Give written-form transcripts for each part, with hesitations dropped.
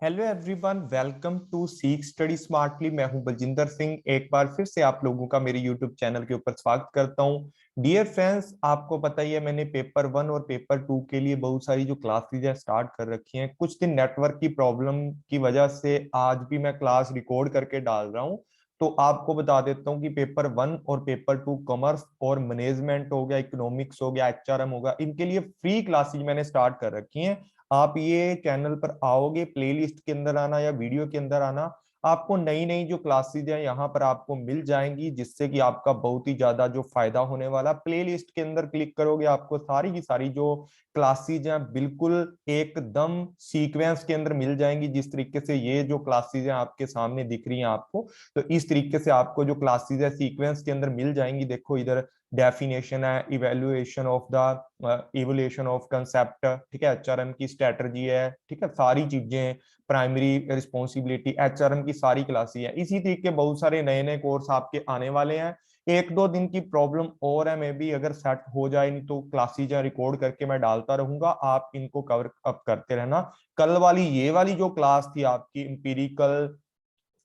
Hello everyone, welcome to सीख study smartly. मैं हूं बलजिंदर सिंह। एक बार फिर से आप लोगों का मेरे यूट्यूब चैनल के ऊपर स्वागत करता हूं। डियर फ्रेंड्स, आपको पता ही है मैंने पेपर 1 और पेपर 2 के लिए बहुत सारी जो क्लासेज है स्टार्ट कर रखी हैं। कुछ दिन नेटवर्क की प्रॉब्लम की वजह से आज भी मैं क्लास रिकॉर्ड करके डाल रहा हूं। तो आपको बता देता हूं कि पेपर 1 और पेपर 2 कॉमर्स और मैनेजमेंट हो गया, इकोनॉमिक्स हो गया, एचआरएम होगा, इनके लिए फ्री क्लासेज मैंने स्टार्ट कर रखी हैं। आप ये चैनल पर आओगे, प्लेलिस्ट के अंदर आना या वीडियो के अंदर आना, आपको नई नई जो क्लासेज है यहाँ पर आपको मिल जाएंगी, जिससे कि आपका बहुत ही ज्यादा जो फायदा होने वाला। प्लेलिस्ट के अंदर क्लिक करोगे, आपको सारी की सारी जो क्लासेज हैं बिल्कुल एकदम सीक्वेंस के अंदर मिल जाएंगी। जिस तरीके से ये जो क्लासेज हैं आपके सामने दिख रही हैं आपको, तो इस तरीके से आपको जो क्लासेज है सीक्वेंस के अंदर मिल जाएंगी। देखो इधर डेफिनेशन है, evaluation of the evolution of concept, ठीक है, एचआरएम की स्ट्रेटजी है, ठीक है, सारी चीजें, प्राइमरी रिस्पॉन्सिबिलिटी, एचआरएम की सारी क्लासेस हैं। इसी तरीके बहुत सारे नए नए कोर्स आपके आने वाले हैं। एक दो दिन की प्रॉब्लम और है, मे बी अगर सेट हो जाए, नहीं तो क्लासेज रिकॉर्ड करके मैं डालता रहूंगा, आप इनको कवर अप करते रहना। कल वाली ये वाली जो क्लास थी आपकी इंपीरिकल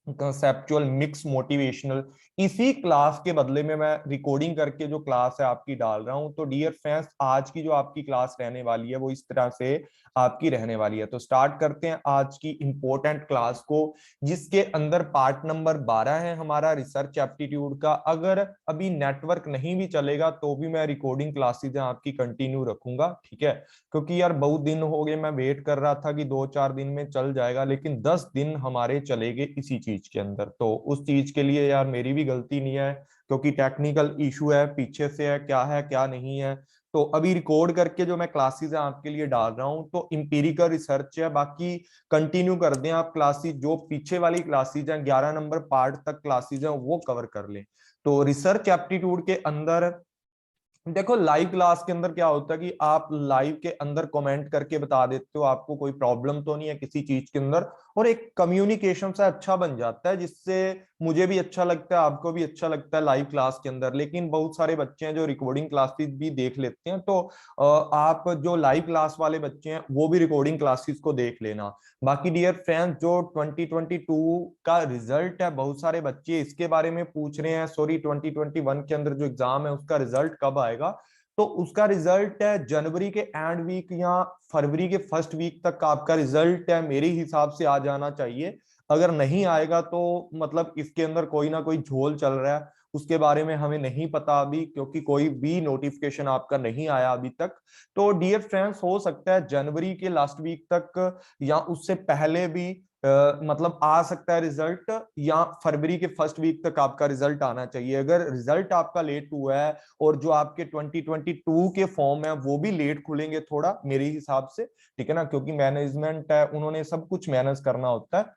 कंसेप्चुअल मिक्स मोटिवेशनल, इसी क्लास के बदले में मैं रिकॉर्डिंग करके जो क्लास है आपकी डाल रहा हूं। तो डियर फ्रेंड्स, आज की जो आपकी क्लास रहने वाली है वो इस तरह से आपकी रहने वाली है। तो स्टार्ट करते हैं आज की इंपॉर्टेंट क्लास को, जिसके अंदर पार्ट नंबर 12 है हमारा रिसर्च एप्टीट्यूड का। अगर अभी नेटवर्क नहीं भी चलेगा तो भी मैं रिकॉर्डिंग क्लासेज आपकी कंटिन्यू रखूंगा, ठीक है, क्योंकि यार बहुत दिन हो गए, मैं वेट कर रहा था कि 2-4 दिन में चल जाएगा, लेकिन 10 दिन हमारे चलेंगे इसी चीज के अंदर। तो उस चीज के लिए यार मेरी भी गलती नहीं है, क्योंकि टेक्निकल इशू है, पीछे से है क्या नहीं है। तो अभी रिकॉर्ड करके जो मैं क्लासेस है आपके लिए डाल रहा हूं, तो इंपीरिकल रिसर्च है, बाकी कंटिन्यू कर दें आप क्लासेस। जो पीछे वाली क्लासेस हैं 11 नंबर पार्ट तक क्लासेस हैं वो कवर कर लें। तो रिसर्च एप्टीट्यूड के अंदर देखो, लाइव क्लास के अंदर क्या होता है कि आप लाइव के अंदर कमेंट करके बता देते हो, आपको कोई प्रॉब्लम तो नहीं है किसी चीज के अंदर, और एक कम्युनिकेशन सा अच्छा बन जाता है, जिससे मुझे भी अच्छा लगता है, आपको भी अच्छा लगता है लाइव क्लास के अंदर। लेकिन बहुत सारे बच्चे हैं जो रिकॉर्डिंग क्लासेस भी देख लेते हैं, तो आप जो लाइव क्लास वाले बच्चे हैं वो भी रिकॉर्डिंग क्लासेस को देख लेना। बाकी डियर फ्रेंड्स, जो 2022 का रिजल्ट है, बहुत सारे बच्चे इसके बारे में पूछ रहे हैं। सॉरी, 2021 के अंदर जो एग्जाम है उसका रिजल्ट कब आएगा? तो उसका रिजल्ट है जनवरी के एंड वीक या फरवरी के फर्स्ट वीक तक का आपका रिजल्ट है, मेरे हिसाब से आ जाना चाहिए। अगर नहीं आएगा तो मतलब इसके अंदर कोई ना कोई झोल चल रहा है, उसके बारे में हमें नहीं पता अभी, क्योंकि कोई भी नोटिफिकेशन आपका नहीं आया अभी तक। तो डियर फ्रेंड्स, हो सकता है जनवरी के लास्ट वीक तक या उससे पहले भी मतलब आ सकता है रिजल्ट, या फरवरी के फर्स्ट वीक तक आपका रिजल्ट आना चाहिए। अगर रिजल्ट आपका लेट हुआ है और जो आपके 2022 के फॉर्म है वो भी लेट खुलेंगे थोड़ा मेरे हिसाब से, ठीक है ना, क्योंकि मैनेजमेंट है, उन्होंने सब कुछ मैनेज करना होता है।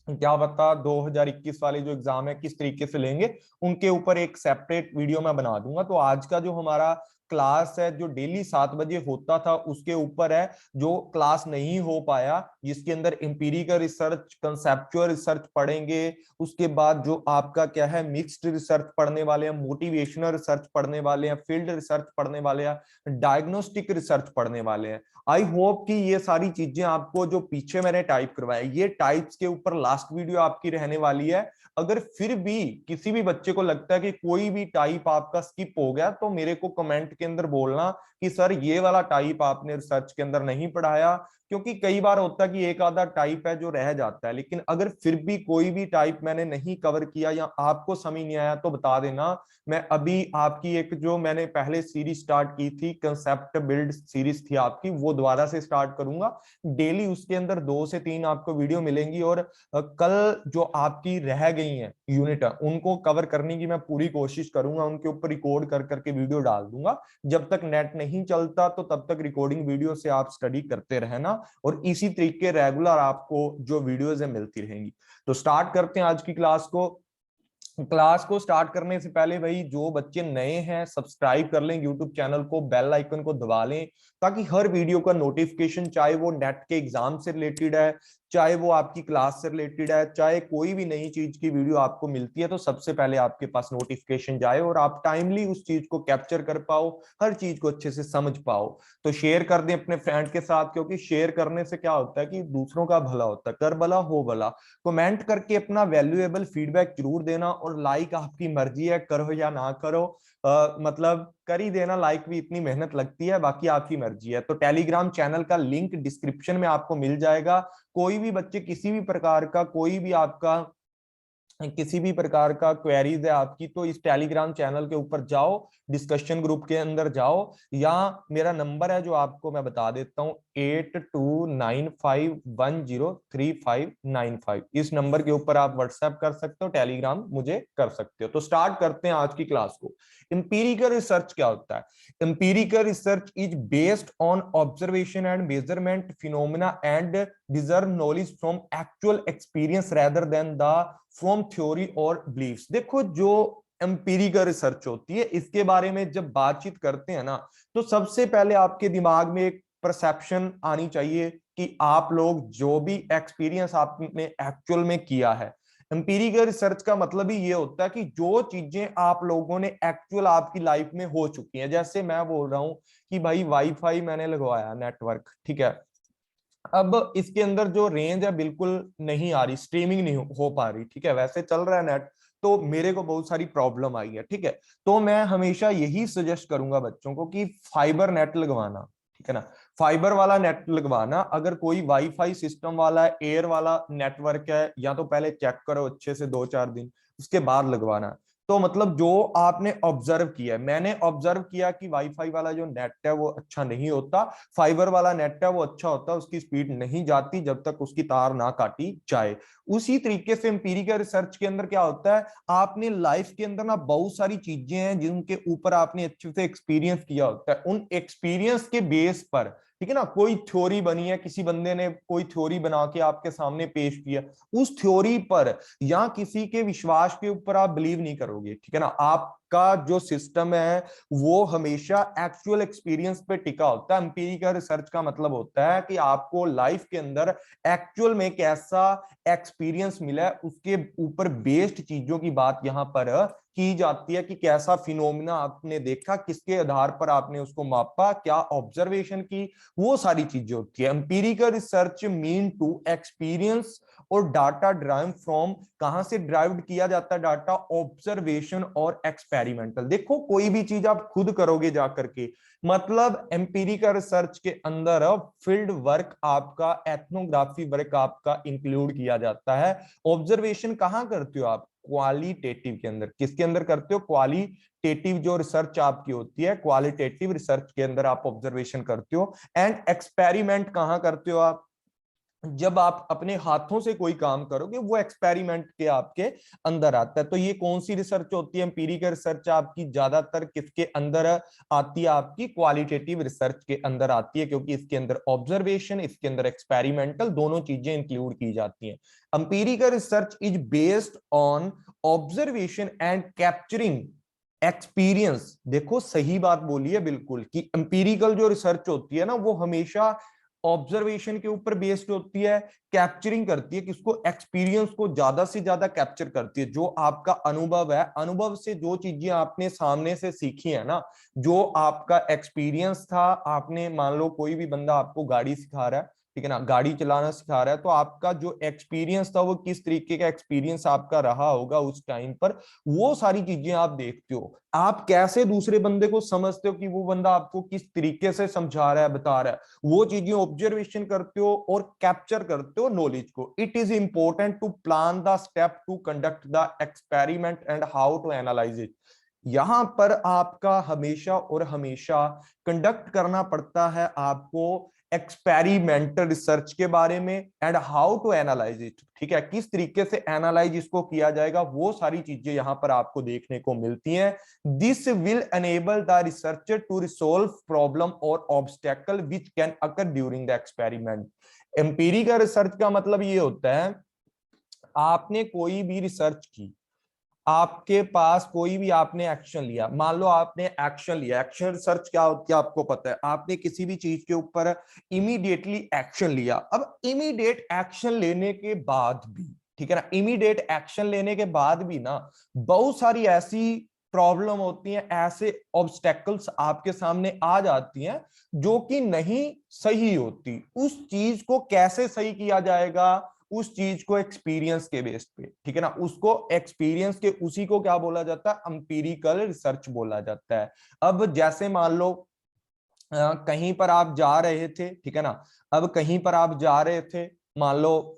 क्या पता 2021 वाले जो एग्जाम है किस तरीके से लेंगे, उनके ऊपर एक सेपरेट वीडियो मैं बना दूंगा। तो आज का जो हमारा क्लास है, जो डेली 7 बजे होता था, उसके ऊपर है। जो क्लास नहीं हो पाया, जिसके अंदर एम्पिरिकल रिसर्च, कंसेप्चुअल रिसर्च पढ़ेंगे, उसके बाद जो आपका क्या है मिक्स्ड रिसर्च पढ़ने वाले हैं, मोटिवेशनल रिसर्च पढ़ने वाले हैं, फील्ड रिसर्च पढ़ने वाले हैं, डायग्नोस्टिक रिसर्च पढ़ने वाले हैं। आई होप कि ये सारी चीजें आपको जो पीछे मैंने टाइप करवाया, ये टाइप्स के ऊपर लास्ट वीडियो आपकी रहने वाली है। अगर फिर भी किसी भी बच्चे को लगता है कि कोई भी टाइप आपका स्किप हो गया, तो मेरे को कमेंट के अंदर बोलना कि सर ये वाला टाइप आपने रिसर्च के अंदर नहीं पढ़ाया, क्योंकि कई बार होता है कि एक आधा टाइप है जो रह जाता है। लेकिन अगर फिर भी कोई भी टाइप मैंने नहीं कवर किया या आपको समझ नहीं आया तो बता देना। मैं अभी आपकी एक जो मैंने पहले सीरीज स्टार्ट की थी, कंसेप्ट बिल्ड सीरीज थी आपकी, वो दोबारा से स्टार्ट करूंगा। डेली उसके अंदर 2 से 3 आपको वीडियो मिलेंगी, और कल जो आपकी रह गई हैं यूनिट उनको कवर करने की मैं पूरी कोशिश करूंगा, उनके ऊपर रिकॉर्ड कर करके वीडियो डाल दूंगा। जब तक नेट नहीं चलता तो तब तक रिकॉर्डिंग वीडियो से आप स्टडी करते रहना, और इसी तरीके रेगुलर आपको जो वीडियोज है मिलती रहेंगी। तो स्टार्ट करते हैं आज की क्लास को। क्लास को स्टार्ट करने से पहले भाई, जो बच्चे नए हैं सब्सक्राइब कर लें यूट्यूब चैनल को, बेल आइकन को दबा लें, ताकि हर वीडियो का नोटिफिकेशन, चाहे वो नेट के एग्जाम से रिलेटेड है, चाहे वो आपकी क्लास से रिलेटेड है, चाहे कोई भी नई चीज की वीडियो आपको मिलती है तो सबसे पहले आपके पास नोटिफिकेशन जाए और आप टाइमली उस चीज को कैप्चर कर पाओ, हर चीज को अच्छे से समझ पाओ। तो शेयर कर दें अपने फ्रेंड के साथ, क्योंकि शेयर करने से क्या होता है कि दूसरों का भला होता है, कर भला हो भला। कमेंट करके अपना वैल्यूएबल फीडबैक जरूर देना, और लाइक आपकी मर्जी है, करो या ना करो, मतलब कर ही देना, लाइक भी इतनी मेहनत लगती है, बाकी आपकी मर्जी है। तो टेलीग्राम चैनल का लिंक डिस्क्रिप्शन में आपको मिल जाएगा। कोई भी बच्चे किसी भी प्रकार का, कोई भी आपका किसी भी प्रकार का क्वेरीज है आपकी, तो इस टेलीग्राम चैनल के ऊपर जाओ, डिस्कशन ग्रुप के अंदर जाओ, या मेरा नंबर है जो आपको मैं बता देता हूं, 8295103595। इस नंबर के ऊपर आप व्हाट्सएप कर सकते हो, टेलीग्राम मुझे कर सकते हो। तो स्टार्ट करते हैं आज की क्लास को। एम्पिरिकल रिसर्च क्या होता है? Empirical research is based on observation and measurement phenomena and deserve knowledge from actual experience rather than the from theory और बिलीव्स। देखो, जो एम्पिरिकल रिसर्च होती है, इसके बारे में जब बातचीत करते हैं ना, तो सबसे पहले आपके दिमाग में एक परसेप्शन आनी चाहिए कि आप लोग जो भी एक्सपीरियंस आपने एक्चुअल में किया है। एम्पिरिकल रिसर्च का मतलब ही ये होता है कि जो चीजें आप लोगों ने एक्चुअल आपकी लाइफ में हो चुकी हैं। जैसे मैं बोल रहा हूं कि भाई वाईफाई मैंने लगवाया, नेटवर्क, ठीक है, अब इसके अंदर जो रेंज है बिल्कुल नहीं आ रही, स्ट्रीमिंग नहीं हो पा रही, ठीक है, वैसे चल रहा है नेट, तो मेरे को बहुत सारी प्रॉब्लम आई है, ठीक है। तो मैं हमेशा यही सजेस्ट करूंगा बच्चों को कि फाइबर नेट लगवाना, ठीक है ना, फाइबर वाला नेट लगवाना। अगर कोई वाईफाई सिस्टम वाला है, एयर वाला नेटवर्क है, या तो पहले चेक करो अच्छे से 2-4 दिन, उसके बाद लगवाना। तो मतलब जो आपने ऑब्जर्व किया है, मैंने ऑब्जर्व किया कि वाईफाई वाला जो नेट है वो अच्छा नहीं होता, फाइबर वाला नेट है वो अच्छा होता है, उसकी स्पीड नहीं जाती जब तक उसकी तार ना काटी जाए। उसी तरीके से एम्पिरिकल रिसर्च के अंदर क्या होता है, आपने लाइफ के अंदर ना बहुत सारी चीजें हैं जिनके ऊपर आपने अच्छे से एक्सपीरियंस किया होता है, उन एक्सपीरियंस के बेस पर, ठीक है ना, कोई थ्योरी बनी है, किसी बंदे ने कोई थ्योरी बना के आपके सामने पेश किया, उस थ्योरी पर या किसी के विश्वास के ऊपर आप बिलीव नहीं करोगे, ठीक है ना। आपका जो सिस्टम है वो हमेशा एक्चुअल एक्सपीरियंस पे टिका होता है। एम्पिरिकल रिसर्च का मतलब होता है कि आपको लाइफ के अंदर एक्चुअल में कैसा एक्सपीरियंस मिला है, उसके ऊपर बेस्ड चीजों की बात यहां पर की जाती है कि कैसा फिनोमिना आपने देखा, किसके आधार पर आपने उसको मापा, क्या ऑब्जर्वेशन की, वो सारी चीजें होती है। Empirical research mean to experience और डाटा ड्राइव फ्रॉम, कहां से ड्राइव किया जाता है डाटा? ऑब्जर्वेशन और एक्सपेरिमेंटल। देखो, कोई भी चीज आप खुद करोगे जाकर के, मतलब एम्पिरिकल रिसर्च के अंदर फील्ड वर्क आपका, एथनोग्राफी वर्क आपका इंक्लूड किया जाता है। ऑब्जर्वेशन कहां करते हो आप? क्वालिटेटिव के अंदर। किसके अंदर करते हो? क्वालिटेटिव जो रिसर्च आपकी होती है, क्वालिटेटिव रिसर्च के अंदर आप ऑब्जर्वेशन करते हो। एंड एक्सपेरिमेंट कहां करते हो आप? जब आप अपने हाथों से कोई काम करोगे, वो एक्सपेरिमेंट के आपके अंदर आता है। तो ये कौन सी रिसर्च होती है? एम्पिरिकल रिसर्च आपकी ज्यादातर किसके अंदर आती है? आपकी क्वालिटेटिव रिसर्च के अंदर आती है, क्योंकि इसके अंदर ऑब्जर्वेशन, इसके अंदर एक्सपेरिमेंटल, दोनों चीजें इंक्लूड की जाती हैं। Empirical research is based on observation and capturing experience. देखो, सही बात बोली है बिल्कुल, कि एम्पिरिकल जो रिसर्च होती है ना, वो हमेशा ऑब्जर्वेशन के ऊपर बेस्ड होती है, कैप्चरिंग करती है किसको? एक्सपीरियंस को ज्यादा से ज्यादा कैप्चर करती है। जो आपका अनुभव है, अनुभव से जो चीजें आपने सामने से सीखी है ना, जो आपका एक्सपीरियंस था, आपने मान लो कोई भी बंदा आपको गाड़ी सिखा रहा है, ठीक है ना, गाड़ी चलाना सिखा रहा है, तो आपका जो एक्सपीरियंस था वो किस तरीके का एक्सपीरियंस आपका रहा होगा उस टाइम पर, वो सारी चीजें आप देखते हो। आप कैसे दूसरे बंदे को समझते हो कि वो बंदा आपको किस तरीके से समझा रहा है, बता रहा है, वो चीजें ऑब्जर्वेशन करते हो और कैप्चर करते हो नॉलेज को। It is important to plan the step to conduct the experiment and how to analyse it. यहां पर आपका हमेशा और हमेशा कंडक्ट करना पड़ता है आपको एक्सपेरिमेंटल रिसर्च के बारे में, and how to analyse it, ठीक है, किस तरीके से एनालाइज इसको किया जाएगा, वो सारी चीजें यहां पर आपको देखने को मिलती हैं। This will enable the researcher to resolve problem और obstacle which can occur during the experiment. Empirical research का मतलब ये होता है, आपने कोई भी रिसर्च की, आपके पास कोई भी आपने एक्शन लिया, मान लो आपने एक्शन लिया, एक्शन रिसर्च क्या होती है आपको पता है, आपने किसी भी चीज के ऊपर इमीडिएटली एक्शन लिया। अब इमीडिएट एक्शन लेने के बाद भी, ठीक है ना, इमीडिएट एक्शन लेने के बाद भी ना बहुत सारी ऐसी प्रॉब्लम होती हैं, ऐसे ऑब्स्टेकल्स आपके सामने आ जाती हैं जो कि नहीं सही होती। उस चीज को कैसे सही किया जाएगा, उस चीज को एक्सपीरियंस के बेस पे, ठीक है ना, उसको एक्सपीरियंस के, उसी को क्या बोला जाता है, एम्पिरिकल रिसर्च बोला जाता है। अब जैसे मान लो कहीं पर आप जा रहे थे, ठीक है ना, अब कहीं पर आप जा रहे थे, मान लो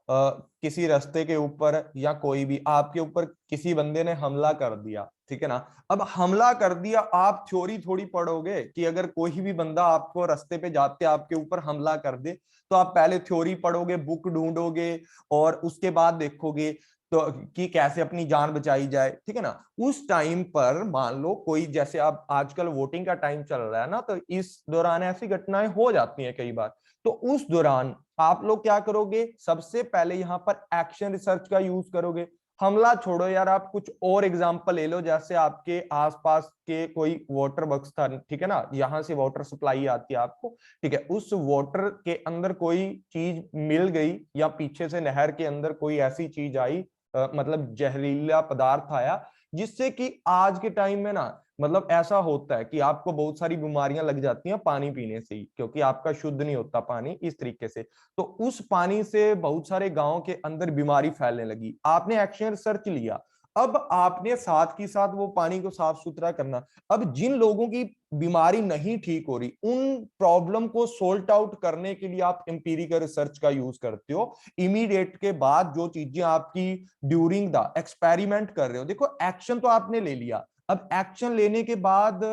किसी रास्ते के ऊपर या कोई भी आपके ऊपर किसी बंदे ने हमला कर दिया, ठीक है ना। अब हमला कर दिया, आप थ्योरी थोड़ी पढ़ोगे कि अगर कोई भी बंदा आपको रास्ते पे जाते आपके ऊपर हमला कर दे, तो आप पहले थ्योरी पढ़ोगे, बुक ढूंढोगे और उसके बाद देखोगे तो कि कैसे अपनी जान बचाई जाए, ठीक है ना। उस टाइम पर मान लो कोई, जैसे आप आजकल वोटिंग का टाइम चल रहा है ना, तो इस दौरान ऐसी घटनाएं हो जाती हैं कई बार। तो उस दौरान आप लोग क्या करोगे, सबसे पहले यहां पर एक्शन रिसर्च का यूज करोगे। हमला छोड़ो यार, आप कुछ और एग्जांपल ले लो, जैसे आपके आसपास के कोई वाटर वर्क्स था, ठीक है ना, यहां से वाटर सप्लाई आती है आपको, ठीक है, उस वाटर के अंदर कोई चीज मिल गई या पीछे से नहर के अंदर कोई ऐसी चीज आई, मतलब जहरीला पदार्थ आया, जिससे कि आज के टाइम में ना मतलब ऐसा होता है कि आपको बहुत सारी बीमारियां लग जाती हैं पानी पीने से ही, क्योंकि आपका शुद्ध नहीं होता पानी इस तरीके से। तो उस पानी से बहुत सारे गांव के अंदर बीमारी फैलने लगी, आपने एक्शन रिसर्च लिया। अब आपने साथ ही साथ वो पानी को साफ सुथरा करना। अब जिन लोगों की बीमारी नहीं ठीक हो रही, उन प्रॉब्लम को सोल्ट आउट करने के लिए आप एम्पिरिकल रिसर्च का यूज करते हो। इमीडिएट के बाद जो चीजें आपकी ड्यूरिंग द एक्सपेरिमेंट कर रहे हो, देखो एक्शन तो आपने ले लिया, अब एक्शन लेने के बाद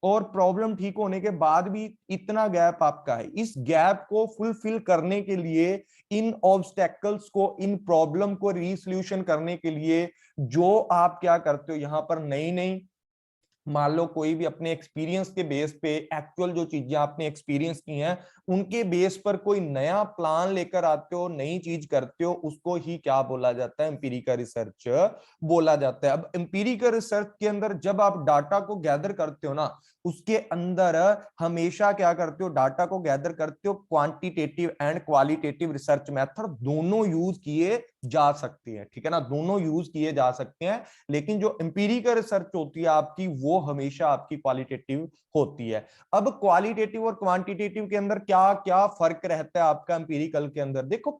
और प्रॉब्लम ठीक होने के बाद भी इतना गैप आपका है, इस गैप को फुलफिल करने के लिए, इन ऑब्स्टेकल्स को, इन प्रॉब्लम को रीसोल्यूशन करने के लिए जो आप क्या करते हो, यहां पर नई नई, मान लो कोई भी अपने एक्सपीरियंस के बेस पे, एक्चुअल जो चीजें आपने एक्सपीरियंस की हैं उनके बेस पर कोई नया प्लान लेकर आते हो, नई चीज करते हो, उसको ही क्या बोला जाता है, एम्पिरिकल रिसर्च बोला जाता है। अब एम्पिरिकल रिसर्च के अंदर जब आप डाटा को गैदर करते हो ना, उसके अंदर हमेशा क्या करते हो, डाटा को गैदर करते हो, quantitative and qualitative research method दोनों यूज किए जा सकते हैं, ठीक है ना, दोनों यूज किए जा सकते हैं। लेकिन जो एम्पिरिकल रिसर्च होती है आपकी, वो हमेशा आपकी क्वालिटेटिव होती है। अब क्वालिटेटिव और क्वांटिटेटिव के अंदर क्या क्या फर्क रहता है आपका एम्पिरिकल के अंदर, देखो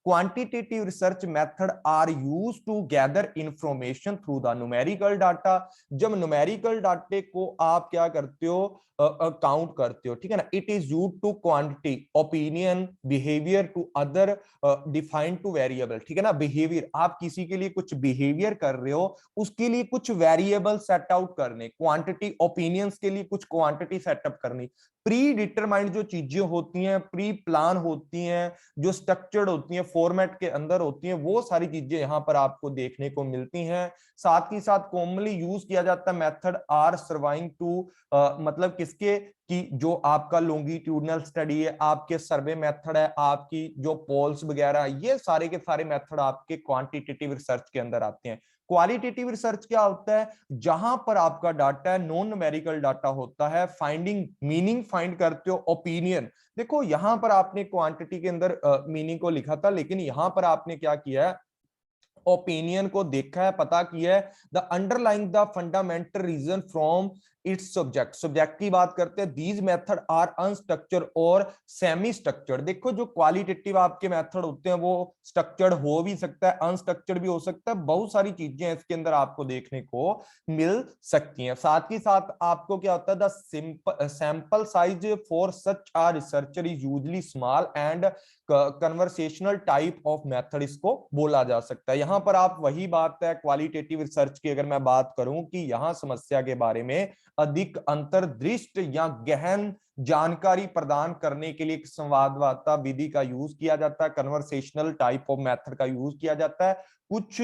quantitative research method are used to gather information through the numerical data। जब न्यूमेरिकल डाटे को आप क्या करते हो, काउंट करते हो, ठीक है ना, it is use to quantity opinion behaviour to other defined to variable, ठीक है ना, बिहेवियर, आप किसी के लिए कुछ बिहेवियर कर रहे हो, उसके लिए कुछ वेरिएबल सेट आउट करने, क्वांटिटी ओपिनियंस के लिए कुछ क्वांटिटी सेटअप करनी, प्री डिटरमाइंड जो चीजें होती हैं, प्री प्लान होती हैं, जो स्ट्रक्चर्ड होती हैं, फॉर्मेट के अंदर होती हैं, वो सारी चीजें यहां पर आपको देखने को मिलती हैं। साथ ही साथ कॉमनली यूज किया जाता है मेथड आर सर्वाइंग टू, मतलब किसके, कि जो आपका लॉन्गिट्यूडनल स्टडी है, आपके सर्वे मेथड है, आपकी जो पोल्स वगैरह, ये सारे के सारे मेथड आपके क्वांटिटेटिव रिसर्च के अंदर आते हैं। क्वालिटेटिव रिसर्च क्या होता है, जहां पर आपका डाटा है, नॉन न्यूमेरिकल डाटा होता है, फाइंडिंग मीनिंग फाइंड करते हो, ओपिनियन, देखो यहां पर आपने क्वांटिटी के अंदर मीनिंग को लिखा था, लेकिन यहां पर आपने क्या किया है, ओपिनियन को देखा है, पता किया है, the underlying the fundamental reason from its subject, subject की बात करते हैं, दीज मेथड आर अनस्ट्रक्चर्ड और सेमी स्ट्रक्चर्ड। देखो जो क्वालिटेटिव आपके मेथड होते हैं वो स्ट्रक्चर्ड हो भी सकता है, अनस्ट्रक्चर्ड भी हो सकता है, बहुत सारी चीजें इसके अंदर आपको देखने को मिल सकती हैं। साथ ही साथ आपको क्या होता है, the sample size for such a researcher is usually small and conversational type of method इसको बोला जा सकता है। यहां पर आप वही बात है क्वालिटेटिव रिसर्च की, अगर मैं बात करूं कि यहां समस्या के बारे में अधिक अंतर्दृष्ट या गहन जानकारी प्रदान करने के लिए एक संवादवार्ता विधि का यूज किया जाता है, कन्वर्सेशनल टाइप ऑफ मेथड का यूज किया जाता है। कुछ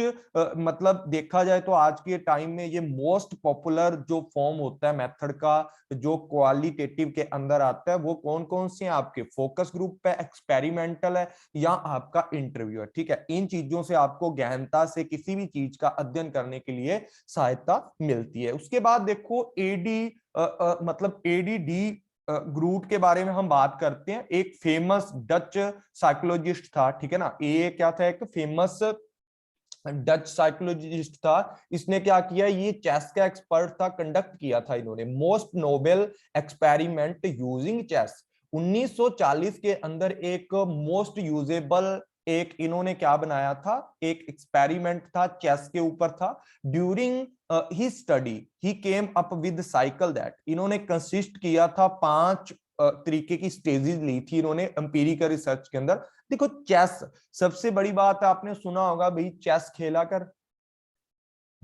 मतलब देखा जाए तो आज के टाइम में ये मोस्ट पॉपुलर जो फॉर्म होता है मेथड का, जो क्वालिटेटिव के अंदर आता है, वो कौन कौन से हैं आपके? फोकस ग्रुप है, एक्सपेरिमेंटल है, या आपका इंटरव्यू है। ठीक है, इन चीजों से आपको गहनता से किसी भी चीज का अध्ययन करने के लिए सहायता मिलती है। उसके बाद देखो एडी मतलब एडीडी ग्रूट के बारे में हम बात करते हैं। एक फेमस डच साइकोलॉजिस्ट था, ठीक है ना, ये क्या था, एक फेमस डच साइकोलॉजिस्ट था। इसने क्या किया, ये चेस का एक्सपर्ट था, कंडक्ट किया था इन्होंने most noble experiment using chess. 1940 के अंदर एक मोस्ट यूजेबल एक इन्होंने क्या बनाया था, एक एक्सपेरिमेंट था, चेस के ऊपर था। During he study he came up with cycle that, इन्होंने कंसिस्ट किया था 5 तरीके की स्टेजेस ली थी इन्होंने एम्पिरिकल रिसर्च के अंदर। देखो चेस, सबसे बड़ी बात है, आपने सुना होगा भाई चेस खेला कर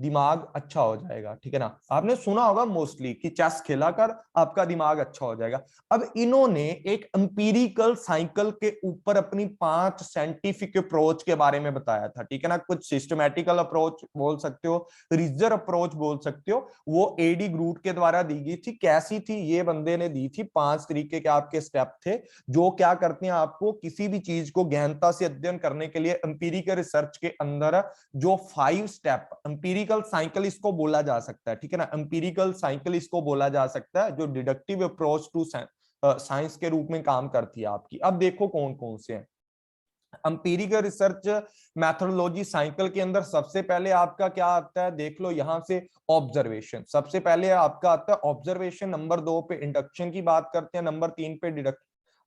दिमाग अच्छा हो जाएगा, ठीक है ना, आपने सुना होगा मोस्टली कि चेस खेला कर आपका दिमाग अच्छा हो जाएगा। अब इन्होंने एक एम्पिरिकल साइकिल के ऊपर अपनी 5 साइंटिफिक अप्रोच के बारे में बताया था, ठीक है ना। कुछ सिस्टमैटिकल अप्रोच बोल सकते हो, रिजर अप्रोच बोल सकते हो, वो एडी ग्रूट के द्वारा दी गई थी। कैसी थी, ये बंदे ने दी थी 5 तरीके के आपके स्टेप थे, जो क्या करते हैं, आपको किसी भी चीज को गहनता से अध्ययन करने के लिए एम्पिरिकल रिसर्च के अंदर जो 5 स्टेप, एम्पिरिकल साइकिल इसको बोला जा सकता है, ठीक है ना, एम्पिरिकल साइकिल इसको बोला जा सकता है, जो डिडक्टिव अप्रोच टू साइंस के रूप में काम करती है आपकी। अब देखो कौन कौन से हैं एम्पिरिकल रिसर्च मेथोडोलॉजी साइकिल के अंदर। सबसे पहले आपका क्या आता है, देख लो यहां से, ऑब्जर्वेशन। सबसे पहले आपका आता है ऑब्जर्वेशन, नंबर 2 पे इंडक्शन की बात करते हैं, नंबर 3 पे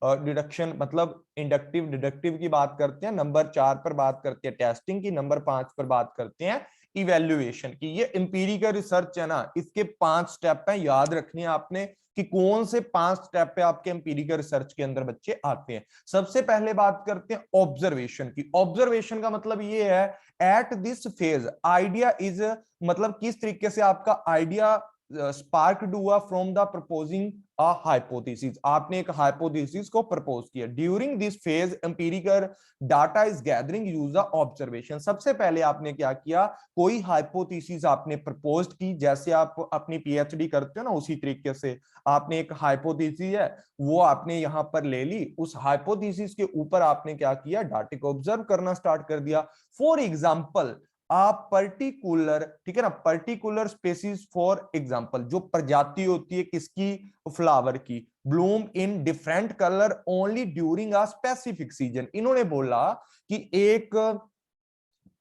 डिडक्शन मतलब इंडक्टिव डिडक्टिव की बात करते हैं, नंबर 4 पर बात करते हैं टेस्टिंग की, नंबर 5 पर बात करते हैं इवेल्युएशन की। ये एम्पिरिकल रिसर्च है ना, इसके 5 स्टेप हैं, याद रखनी है आपने कि कौन से 5 स्टेप पे आपके एम्पिरिकल रिसर्च के अंदर बच्चे आते हैं। सबसे पहले बात करते हैं ऑब्जर्वेशन की। ऑब्जर्वेशन का मतलब ये है, at this phase idea is, मतलब किस तरीके से आपका आइडिया स्पार्क्ड हुआ from the proposing a hypothesis, आपने एक हाइपोथेसिस को प्रपोज किया। During this phase empirical data is gathering use the observation. सबसे पहले आपने क्या किया, कोई हाइपोथेसिस आपने प्रपोज की, जैसे आप अपनी पीएचडी करते हो ना, उसी तरीके से आपने एक हाइपोथेसिस है वो आपने यहां पर ले ली, उस हाइपोथेसिस के ऊपर आपने क्या किया, डाटा को ऑब्जर्व करना स्टार्ट कर दिया। फॉर एग्जांपल आप पर्टिकुलर, ठीक है ना, पर्टिकुलर स्पेसीज, फॉर एग्जांपल जो प्रजाति होती है किसकी, फ्लावर की, Bloom in different colour only during a specific season. इन्होंने बोला कि एक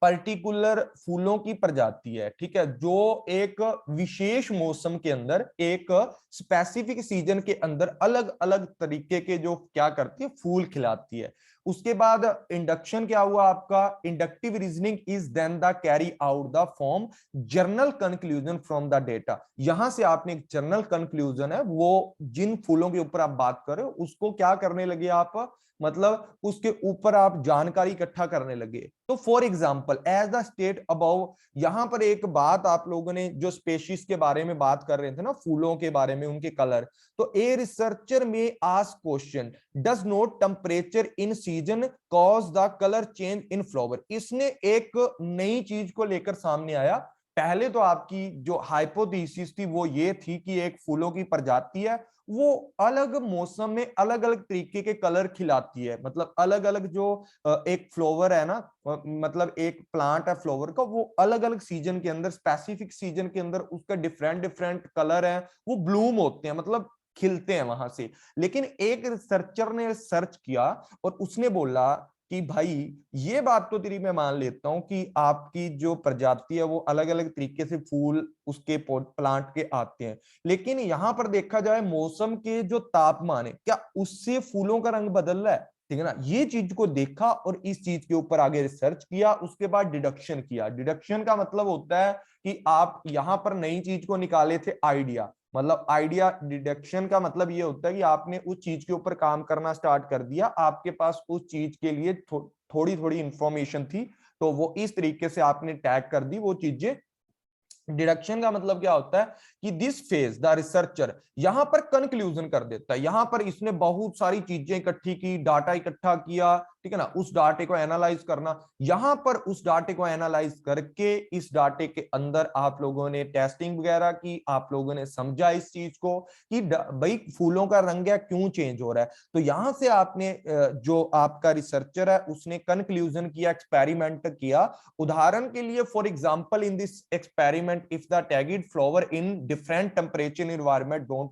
पर्टिकुलर फूलों की प्रजाति है, ठीक है, जो एक विशेष मौसम के अंदर एक स्पेसिफिक सीजन के अंदर अलग अलग तरीके के जो क्या करती है, फूल खिलाती है। उसके बाद इंडक्शन क्या हुआ आपका, inductive reasoning is then the carry out the form general conclusion from the data. यहां से आपने एक जर्नल कंक्लूजन है, वो जिन फूलों के ऊपर आप बात कर रहे हो उसको क्या करने लगे आप, मतलब उसके ऊपर आप जानकारी इकट्ठा करने लगे। तो for example as the state above, यहां पर एक बात आप लोगों ने जो स्पेशीज के बारे में बात कर रहे थे ना, फूलों के बारे में, उनके कलर, तो ए रिसर्चर में ask question, does not temperature in season cause the colour change in flower. इसने एक नई चीज को लेकर सामने आया। पहले तो आपकी जो हाइपोथेसिस थी वो ये थी कि एक फूलों की प्रजाति है, वो अलग मौसम में अलग अलग तरीके के कलर खिलाती है, मतलब अलग अलग जो एक फ्लावर है ना, मतलब एक प्लांट है फ्लावर का, वो अलग अलग सीजन के अंदर, स्पेसिफिक सीजन के अंदर उसका डिफरेंट डिफरेंट कलर है, वो ब्लूम होते हैं, मतलब खिलते हैं वहां से। लेकिन एक रिसर्चर ने सर्च किया और उसने बोला कि भाई ये बात तो तेरी मैं मान लेता हूं कि आपकी जो प्रजाति है वो अलग अलग तरीके से फूल उसके प्लांट के आते हैं, लेकिन यहां पर देखा जाए मौसम के जो तापमान है, क्या उससे फूलों का रंग बदल रहा है, ठीक है ना। ये चीज को देखा और इस चीज के ऊपर आगे रिसर्च किया, उसके बाद डिडक्शन किया। डिडक्शन का मतलब होता है कि आप यहां पर नई चीज को निकाले थे, आइडिया, मतलब आइडिया। डिडक्शन का मतलब ये होता है कि आपने उस चीज के ऊपर काम करना स्टार्ट कर दिया, आपके पास उस चीज के लिए थोड़ी थोड़ी इंफॉर्मेशन थी, तो वो इस तरीके से आपने टैग कर दी वो चीजें डिडक्शन का मतलब क्या होता है कि दिस फेज द रिसर्चर यहां पर कंक्लूजन कर देता है, यहां पर इसने बहुत सारी चीजें इकट्ठी की, डाटा इकट्ठा किया, ठीक है ना, उस डाटे को एनालाइज करना, यहां पर उस डाटे को एनालाइज करके इस डाटे के अंदर आप लोगों ने टेस्टिंग वगैरह की, आप लोगों ने समझा इस चीज को कि भाई फूलों का रंग है क्यों चेंज हो रहा है। तो यहां से आपने जो आपका रिसर्चर है उसने कंक्लूजन किया, एक्सपेरिमेंट किया। उदाहरण के लिए for example in this experiment if the tagged flower in different temperature environment don't,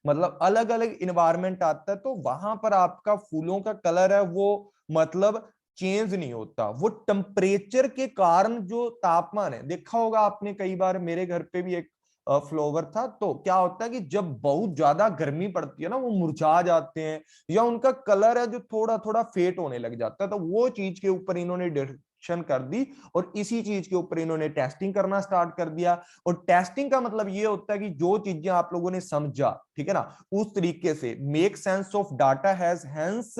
मतलब अलग अलग इन्वायरमेंट आता है तो वहां पर आपका फूलों का कलर है वो मतलब चेंज नहीं होता, वो टेम्परेचर के कारण जो तापमान है, देखा होगा आपने कई बार, मेरे घर पे भी एक फ्लावर था, तो क्या होता है कि जब बहुत ज्यादा गर्मी पड़ती है ना वो मुरझा जाते हैं या उनका कलर है जो थोड़ा थोड़ा फेट होने लग जाता है, तो वो चीज के ऊपर इन्होंने डिस्कशन कर दी और इसी चीज के ऊपर इन्होंने टेस्टिंग करना स्टार्ट कर दिया। और टेस्टिंग का मतलब ये होता है कि जो चीजें आप लोगों ने समझा, ठीक है ना, उस तरीके से make sense of data has hence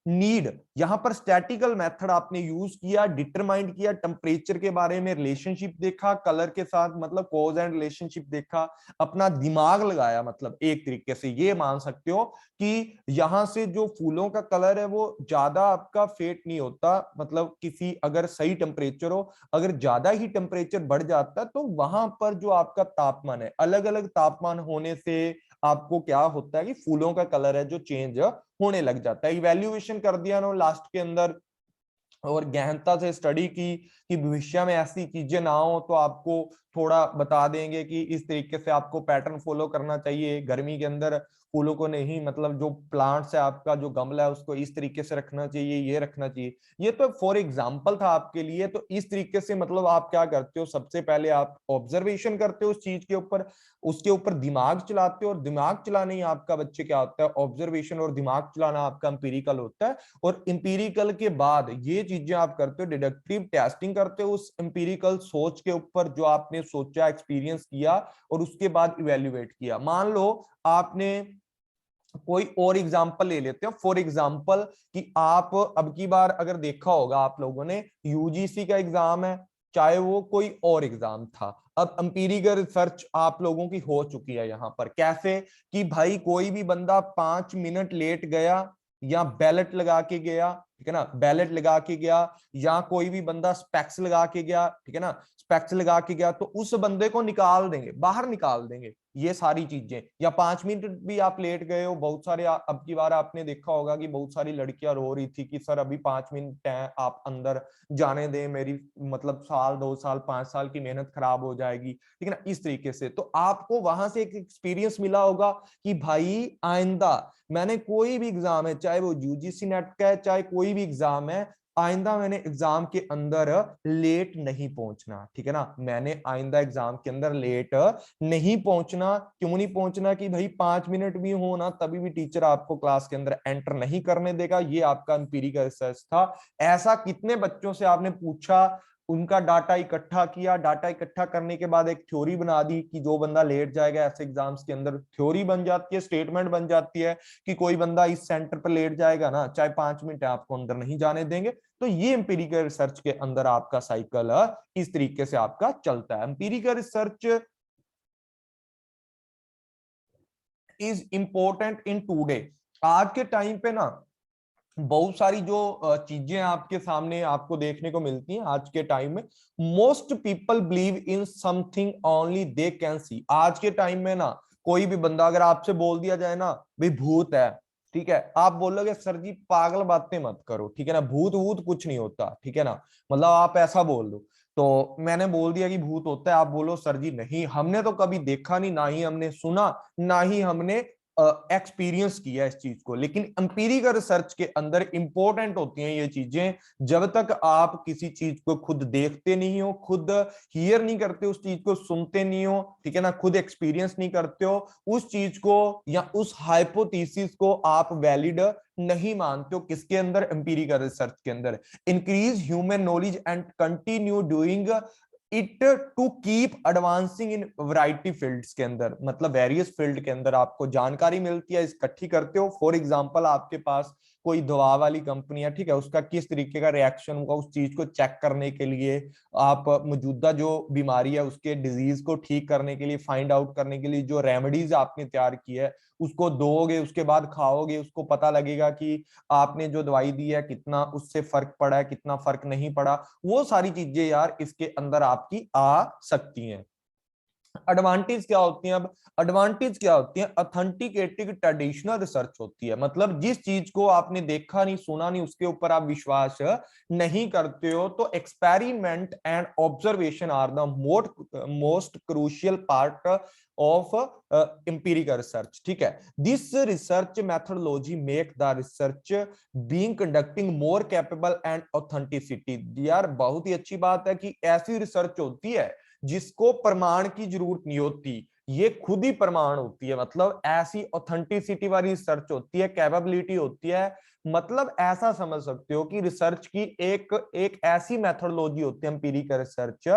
need, यहां पर स्टैटिकल मेथड आपने यूज किया, डिटरमाइंड किया, टेम्परेचर के बारे में रिलेशनशिप देखा, कलर के साथ मतलब कॉज एंड रिलेशनशिप देखा, अपना दिमाग लगाया, मतलब एक तरीके से ये मान सकते हो कि यहां से जो फूलों का कलर है वो ज्यादा आपका फेट नहीं होता, मतलब किसी अगर सही टेम्परेचर हो, अगर ज्यादा ही टेम्परेचर बढ़ जाता है तो वहां पर जो आपका तापमान है, अलग अलग तापमान होने से आपको क्या होता है कि फूलों का कलर है जो चेंज होने लग जाता है। इवैल्यूएशन कर दिया ना लास्ट के अंदर और गहनता से स्टडी की कि भविष्य में ऐसी चीजें ना हो, तो आपको थोड़ा बता देंगे कि इस तरीके से आपको पैटर्न फॉलो करना चाहिए, गर्मी के अंदर फूलों को नहीं, मतलब जो प्लांट्स है आपका जो गमला है उसको इस तरीके से रखना चाहिए, ये रखना चाहिए। ये तो फॉर एग्जांपल था आपके लिए। तो इस तरीके से मतलब आप क्या करते हो, सबसे पहले आप ऑब्जर्वेशन करते हो उस चीज के ऊपर, उसके ऊपर दिमाग चलाते हो, और दिमाग चलाने ही आपका बच्चे क्या होता है, ऑब्जर्वेशन और दिमाग चलाना आपका एम्पिरिकल होता है। और इंपीरिकल के बाद ये चीजें आप करते हो, डिडक्टिव टेस्टिंग करते हो उस इंपीरिकल सोच के ऊपर जो आपने सोचा, एक्सपीरियंस किया, और उसके बाद इवेल्युएट किया। मान लो आपने कोई और एग्जाम्पल ले लेते हो, फॉर एग्जाम्पल कि आप अब की बार अगर देखा होगा आप लोगों ने यूजीसी का एग्जाम है, चाहे वो कोई और एग्जाम था, अब एम्पिरिकल रिसर्च आप लोगों की हो चुकी है यहाँ पर। कैसे कि भाई कोई भी बंदा 5 मिनट लेट गया या बैलेट लगा के गया, ठीक है ना, बैलेट लगा के गया, या कोई भी बंदा स्पेक्स लगा के गया, ठीक है ना, स्पेक्स लगा के गया, तो उस बंदे को निकाल देंगे, बाहर निकाल देंगे। ये सारी चीजें, या 5 मिनट भी आप लेट गए हो, बहुत सारे अब की बार आपने देखा होगा कि बहुत सारी लड़कियां रो रही थी कि सर अभी 5 मिनट है, आप अंदर जाने दें, मेरी मतलब साल 2 साल 5 साल की मेहनत खराब हो जाएगी, ठीक है ना, इस तरीके से। तो आपको वहां से एक एक्सपीरियंस मिला होगा कि भाई आइंदा मैंने कोई भी एग्जाम है, चाहे वो यूजीसी नेट का है, चाहे कोई भी एग्जाम है, आइंदा मैंने एग्जाम के अंदर लेट नहीं पहुंचना, ठीक है ना, मैंने आइंदा एग्जाम के अंदर लेट नहीं पहुंचना। क्यों नहीं पहुंचना कि भाई 5 मिनट भी हो ना तभी भी टीचर आपको क्लास के अंदर एंटर नहीं करने देगा। ये आपका एम्पिरिकल रिसर्च था। ऐसा कितने बच्चों से आपने पूछा, उनका डाटा इकट्ठा किया, डाटा इकट्ठा करने के बाद एक थ्योरी बना दी कि जो बंदा लेट जाएगा ऐसे एग्जाम्स के अंदर, थ्योरी बन जाती है, स्टेटमेंट बन जाती है कि कोई बंदा इस सेंटर पर लेट जाएगा ना, चाहे 5 मिनट आपको अंदर नहीं जाने देंगे। तो ये एम्पिरिकल रिसर्च के अंदर आपका साइकिल इस तरीके से आपका चलता है। Empirical research is important in today. आज के टाइम पे ना बहुत सारी जो चीजें आपके सामने आपको देखने को मिलती हैं आज के टाइम में। Most people believe in something only they can see. आज के टाइम में ना कोई भी बंदा अगर आपसे बोल दिया जाए ना भाई भूत है, ठीक है, आप बोलोगे सर जी पागल बातें मत करो, ठीक है ना, भूत वूत कुछ नहीं होता, ठीक है ना, मतलब आप ऐसा बोल दो। तो मैंने बोल दिया कि भूत होता है, आप बोलो सर जी नहीं हमने तो कभी देखा नहीं, ना ही हमने सुना, ना ही हमने एक्सपीरियंस किया इस चीज को। लेकिन एम्पिरिकल रिसर्च के अंदर इंपॉर्टेंट होती हैं ये चीजें। जब तक आप किसी चीज को खुद देखते नहीं हो, खुद हियर नहीं करते, उस चीज को सुनते नहीं हो, ठीक है ना, खुद एक्सपीरियंस नहीं करते हो उस चीज को या उस हाइपोथेसिस को, आप वैलिड नहीं मानते हो। किसके अंदर? एम्पिरिकल रिसर्च के अंदर। Increase human knowledge and continue doing it to keep advancing in variety fields के अंदर, मतलब वेरियस फील्ड के अंदर आपको जानकारी मिलती है, इकट्ठी करते हो। फॉर एग्जांपल आपके पास कोई दवा वाली कंपनी है, ठीक है, उसका किस तरीके का रिएक्शन होगा उस चीज को चेक करने के लिए, आप मौजूदा जो बीमारी है उसके डिजीज को ठीक करने के लिए, फाइंड आउट करने के लिए जो रेमेडीज आपने तैयार की है उसको दोगे, उसके बाद खाओगे, उसको पता लगेगा कि आपने जो दवाई दी है कितना उससे फर्क पड़ा है, कितना फर्क नहीं पड़ा। वो सारी चीजें यार इसके अंदर आपकी आ सकती हैं। एडवांटेज क्या होती है? अब एडवांटेज क्या होती है? ऑथेंटिकेटेड ट्रेडिशनल रिसर्च होती है, मतलब जिस चीज को आपने देखा नहीं सुना नहीं उसके ऊपर आप विश्वास नहीं करते हो, तो experiment and observation are the most crucial part of empirical research, ठीक है। This research methodology make the research being conducting more capable and authenticity. यार बहुत ही अच्छी बात है कि ऐसी रिसर्च होती है जिसको प्रमाण की जरूरत नहीं होती, ये खुद ही प्रमाण होती है, मतलब ऐसी ऑथेंटिसिटी वाली रिसर्च होती है, कैपेबिलिटी होती है। मतलब ऐसा समझ सकते हो कि रिसर्च की एक एक ऐसी मेथोडोलॉजी होती है एम्पिरिकल रिसर्च,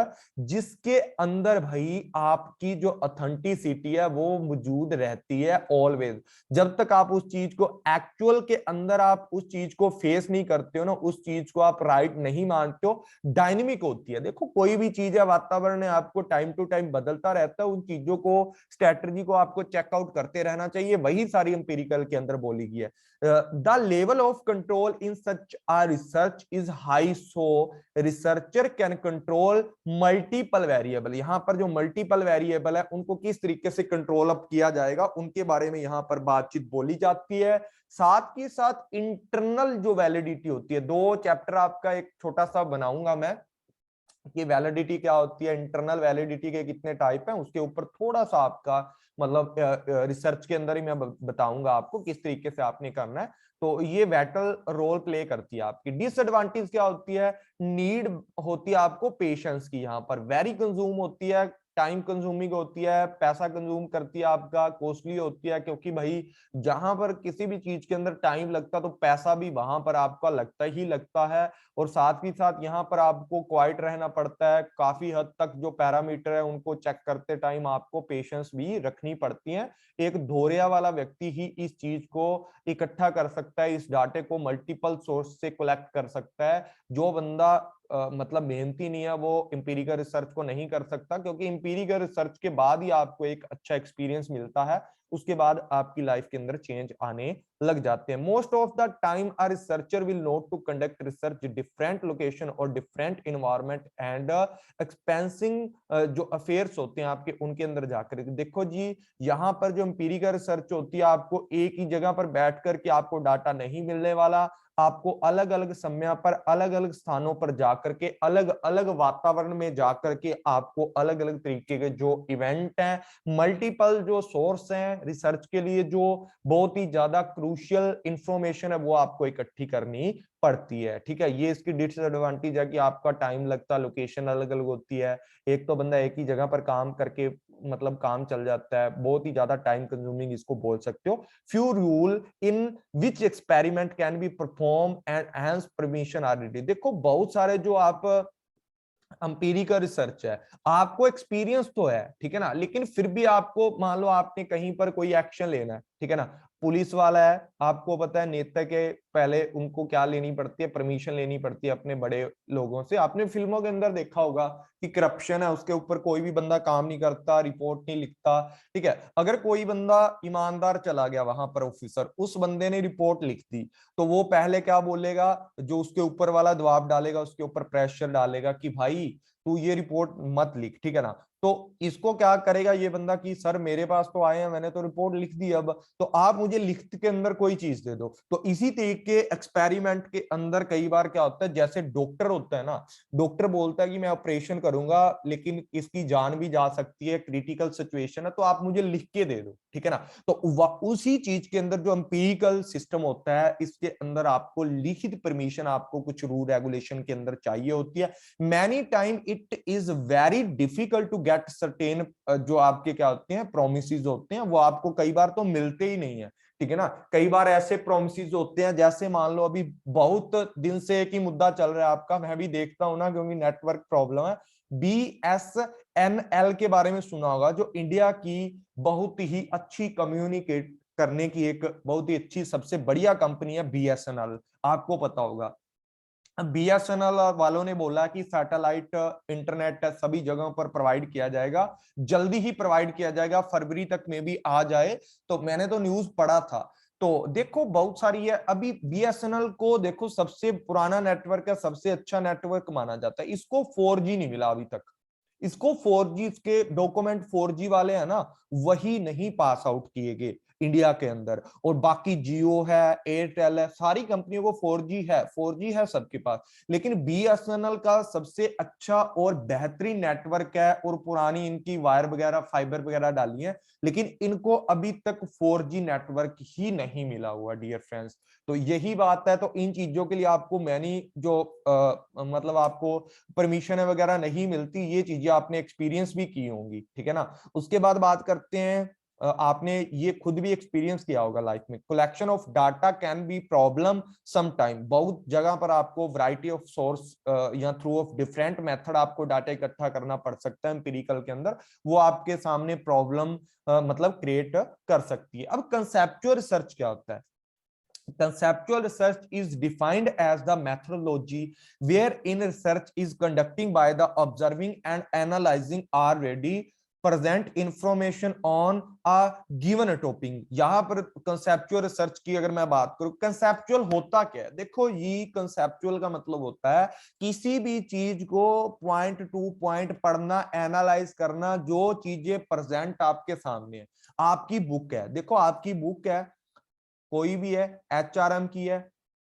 जिसके अंदर भाई आपकी जो ऑथेंटिसिटी है वो मौजूद रहती है ऑलवेज। जब तक आप उस चीज को एक्चुअल के अंदर आप उस चीज को फेस नहीं करते हो ना, उस चीज को आप राइट नहीं मानते हो, डायनेमिक होती है। देखो कोई भी चीज है, वातावरण है, आपको टाइम टू टाइम बदलता रहता है, उन चीजों को स्ट्रेटजी को आपको चेकआउट करते रहना चाहिए, वही सारी एम्पिरिकल के अंदर बोली गई है। The level of control in such a research is high, so researcher can control multiple variable. यहां पर जो मल्टीपल वेरिएबल है उनको किस तरीके से कंट्रोल अप किया जाएगा उनके बारे में यहां पर बातचीत बोली जाती है। साथ के साथ इंटरनल जो वैलिडिटी होती है, दो चैप्टर आपका एक छोटा सा बनाऊंगा मैं कि वैलिडिटी क्या होती है, इंटरनल वैलिडिटी के कितने टाइप हैं, उसके ऊपर थोड़ा सा आपका मतलब रिसर्च के अंदर ही मैं बताऊंगा आपको किस तरीके से आपने करना है। तो ये वैटल रोल प्ले करती है। आपकी डिसएडवांटेज क्या होती है? नीड होती है आपको पेशेंस की, यहाँ पर वेरी कंज्यूम होती है, टाइम कंज्यूमिंग होती है, पैसा कंज्यूम करती है आपका, कॉस्टली होती है, क्योंकि भाई जहां पर किसी भी चीज के अंदर टाइम लगता तो पैसा भी वहां पर आपका लगता ही लगता है। और साथ ही साथ यहाँ पर आपको क्वाइट रहना पड़ता है, काफी हद तक जो पैरामीटर है उनको चेक करते टाइम आपको पेशेंस भी रखनी पड़ती है। एक धोरिया वाला व्यक्ति ही इस चीज को इकट्ठा कर सकता है, इस डाटे को मल्टीपल सोर्स से कलेक्ट कर सकता है। जो बंदा मतलब मेहनती नहीं है वो इंपीरिकल रिसर्च को नहीं कर सकता, क्योंकि इंपीरिकल रिसर्च के बाद ही आपको एक अच्छा एक्सपीरियंस मिलता है, उसके बाद आपकी लाइफ के अंदर चेंज आने लग जाते हैं। Most of the time a researcher will note to conduct research different location और डिफरेंट इन्वायरमेंट एंड एक्सपेंसिंग जो अफेयर्स होते हैं आपके उनके अंदर जाकर। देखो जी यहाँ पर जो एम्पिरिकल रिसर्च होती है आपको एक ही जगह पर बैठ कर के आपको डाटा नहीं मिलने वाला, आपको अलग अलग समय पर अलग अलग स्थानों पर जाकर के अलग अलग वातावरण में जाकर के आपको अलग अलग तरीके के जो इवेंट हैं, मल्टीपल जो सोर्स हैं रिसर्च के लिए, जो बहुत ही ज्यादा क्रूशियल इंफॉर्मेशन है वो आपको इकट्ठी करनी पड़ती है। ठीक है, ये इसकी डिसएडवांटेज है कि आपका टाइम लगता, लोकेशन अलग अलग होती है, एक तो बंदा एक ही जगह पर काम करके मतलब काम चल जाता है, बहुत ही ज्यादा टाइम कंज्यूमिंग इसको बोल सकते हो। Few rule in which experiment can be perform and hence permission already. देखो बहुत सारे जो आप एम्पिरिकल रिसर्च है, आपको एक्सपीरियंस तो है, ठीक है ना, लेकिन फिर भी आपको मान लो आपने कहीं पर कोई एक्शन लेना है, ठीक है ना, पुलिस वाला है, आपको पता है नेता के पहले उनको क्या लेनी पड़ती है, परमिशन लेनी पड़ती है अपने बड़े लोगों से। आपने फिल्मों के अंदर देखा होगा कि करप्शन है, उसके ऊपर कोई भी बंदा काम नहीं करता, रिपोर्ट नहीं लिखता, ठीक है। अगर कोई बंदा ईमानदार चला गया वहां पर ऑफिसर, उस बंदे ने रिपोर्ट लिख दी, तो वो पहले क्या बोलेगा, जो उसके ऊपर वाला दबाव डालेगा, उसके ऊपर प्रेशर डालेगा कि भाई तू ये रिपोर्ट मत लिख, ठीक है ना। तो इसको क्या करेगा ये बंदा कि सर मेरे पास तो आए हैं, मैंने तो रिपोर्ट लिख दी, अब तो आप मुझे लिखत के अंदर कोई चीज दे दो। तो इसी तरीके एक्सपेरिमेंट के अंदर कई बार क्या होता है, जैसे डॉक्टर होता है ना, डॉक्टर बोलता है कि मैं ऑपरेशन करूंगा लेकिन इसकी जान भी जा सकती है, क्रिटिकल सिचुएशन है, तो आप मुझे लिख के दे दो, ठीक है ना। तो उसी चीज के अंदर जो एम्पिरिकल सिस्टम होता है, इसके अंदर आपको लिखित परमिशन, आपको कुछ रूल रेगुलेशन के अंदर चाहिए होती है। Many time it is very difficult to get certain, जो आपके क्या होते हैं प्रोमिसेस होते हैं, वो आपको कई बार तो मिलते ही नहीं है, ठीक है ना। कई बार ऐसे प्रोमिसेस होते हैं, जैसे मान लो अभी बहुत दिन से एक ही मुद्दा चल रहा है आपका, मैं भी देखता हूं ना क्योंकि नेटवर्क प्रॉब्लम है, BSNL के बारे में सुना होगा, जो इंडिया की बहुत ही अच्छी कम्युनिकेट करने की एक बहुत ही अच्छी सबसे बढ़िया कंपनी है बीएसएनएल, आपको पता होगा। बीएसएनएल वालों ने बोला कि सैटेलाइट इंटरनेट सभी जगहों पर प्रोवाइड किया जाएगा, जल्दी ही प्रोवाइड किया जाएगा, फरवरी तक में भी आ जाए। तो मैंने तो न्यूज पढ़ा था। तो देखो बहुत सारी है। अभी बीएसएनएल को देखो सबसे पुराना नेटवर्क है, सबसे अच्छा नेटवर्क माना जाता है, इसको 4G नहीं मिला अभी तक। इसको 4G, इसके डॉक्यूमेंट 4G वाले है ना, वही नहीं पास आउट किए गए इंडिया के अंदर। और बाकी जियो है, एयरटेल है, सारी कंपनियों को 4G है सबके पास। लेकिन बीएसएनएल का सबसे अच्छा और बेहतरीन नेटवर्क है, और पुरानी इनकी वायर वगैरह फाइबर वगैरह डाली है, लेकिन इनको अभी तक 4G नेटवर्क ही नहीं मिला हुआ डियर फ्रेंड्स। तो यही बात है। तो इन चीजों के लिए आपको मैंने जो मतलब आपको परमिशन वगैरह नहीं मिलती, ये चीजें आपने एक्सपीरियंस भी की होंगी, ठीक है ना। उसके बाद बात करते हैं, आपने ये खुद भी एक्सपीरियंस किया होगा लाइफ में, collection of data can be problem some time. बहुत जगह पर आपको वैरायटी ऑफ सोर्स या थ्रू ऑफ डिफरेंट मेथड आपको डाटा इकट्ठा करना पड़ सकता है एम्पिरिकल के अंदर, वो आपके सामने प्रॉब्लम मतलब क्रिएट कर सकती है। अब कंसेप्चुअल रिसर्च क्या होता है? Conceptual research is defined as the methodology wherein research is conducting by the observing and analyzing already present information on a given topic। यहाँ पर conceptual research की अगर मैं बात करूं, conceptual होता क्या है? देखो ये conceptual का मतलब होता है किसी भी चीज को पॉइंट टू पॉइंट पढ़ना, एनालाइज करना, जो चीजें प्रेजेंट आपके सामने है। आपकी बुक है, देखो आपकी बुक है, कोई भी है, एचआरएम की है,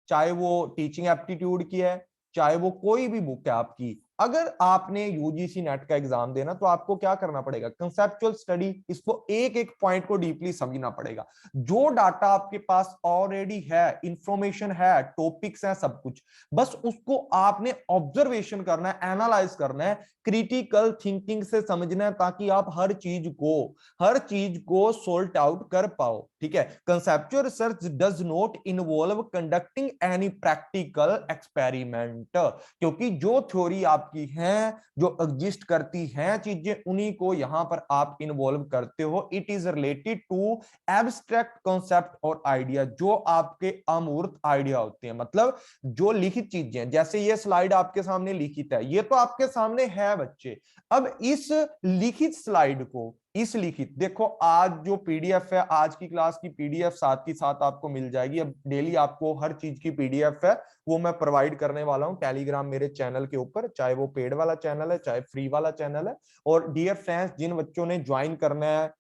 चाहे वो टीचिंग एप्टीट्यूड की है, चाहे वो कोई भी बुक है आपकी, अगर आपने यूजीसी नेट का एग्जाम देना तो आपको क्या करना पड़ेगा? कंसेप्चुअल स्टडी, इसको एक एक पॉइंट को डीपली समझना पड़ेगा। जो डाटा आपके पास ऑलरेडी है, इंफॉर्मेशन है, टॉपिक्स है, सब कुछ, बस उसको आपने ऑब्जर्वेशन करना है, एनालाइज करना है, क्रिटिकल थिंकिंग से समझना है, ताकि आप हर चीज को सोल्ट आउट कर पाओ, ठीक है। Conceptual research does not involve conducting any practical experiment, क्योंकि जो थ्योरी आपकी है, जो एग्जिस्ट करती हैं चीजें, उन्हीं को यहां पर आप इन्वॉल्व करते हो। It is related to abstract concept और आइडिया, जो आपके अमूर्त आइडिया होते हैं, मतलब जो लिखित चीजें, जैसे ये स्लाइड आपके सामने लिखित है, ये तो आपके सामने है बच्चे। अब इस लिखित स्लाइड को, इस लिखित, देखो आज जो पीडीएफ है, आज की क्लास की पीडीएफ साथ ही साथ आपको मिल जाएगी। अब डेली आपको हर चीज की पीडीएफ है वो मैं प्रोवाइड करने वाला हूं टेलीग्राम मेरे चैनल के ऊपर, चाहे वो पेड वाला चैनल है, चाहे फ्री वाला चैनल है। और डियर फ्रेंड्स, जिन बच्चों ने ज्वाइन करना है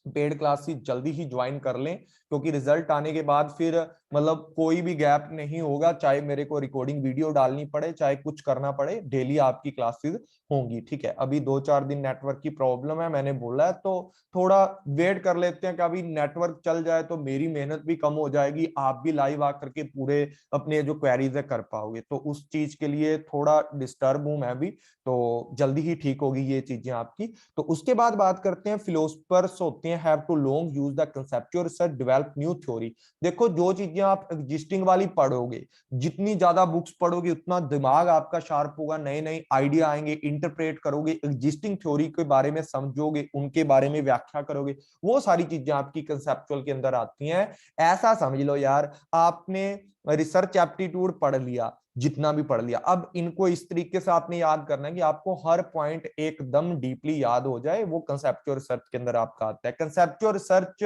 पेड क्लासेस, जल्दी ही ज्वाइन कर लें, क्योंकि रिजल्ट आने के बाद फिर मतलब कोई भी गैप नहीं होगा, चाहे मेरे को रिकॉर्डिंग वीडियो डालनी पड़े, चाहे कुछ करना पड़े, डेली आपकी क्लासेस होंगी, ठीक है। अभी 2-4 दिन नेटवर्क की प्रॉब्लम है, मैंने बोला है, तो थोड़ा वेट कर लेते हैं कि अभी नेटवर्क चल जाए तो मेरी मेहनत भी कम हो जाएगी, आप भी लाइव आकर के पूरे अपने जो क्वेरीज है कर पाओगे। तो उस चीज के लिए थोड़ा डिस्टर्ब हूं मैं भी, तो जल्दी ही ठीक होगी ये चीजें आपकी। तो उसके बाद बात करते हैं, फिलोसफर्स होते हैं have to long use the conceptual research develop new theory. देखो जो चीजें आप एग्जिस्टिंग वाली पढ़ोगे, जितनी ज्यादा बुक्स पढ़ोगे उतना दिमाग आपका शार्प होगा, नए नए आइडिया आएंगे, इंटरप्रेट करोगे, एग्जिस्टिंग थ्योरी के बारे में समझोगे, उनके बारे में व्याख्या करोगे, वो सारी चीजें आपकी कंसेप्चुअल के अंदर आती हैं। ऐसा समझ लो यार, आपने रिसर्च एप्टीट्यूड पढ़ लिया, जितना भी पढ़ लिया, अब इनको इस तरीके से आपने याद करना है कि आपको हर पॉइंट एकदम डीपली याद हो जाए, वो कंसेप्चुअल रिसर्च के अंदर आपका आता है। Conceptual research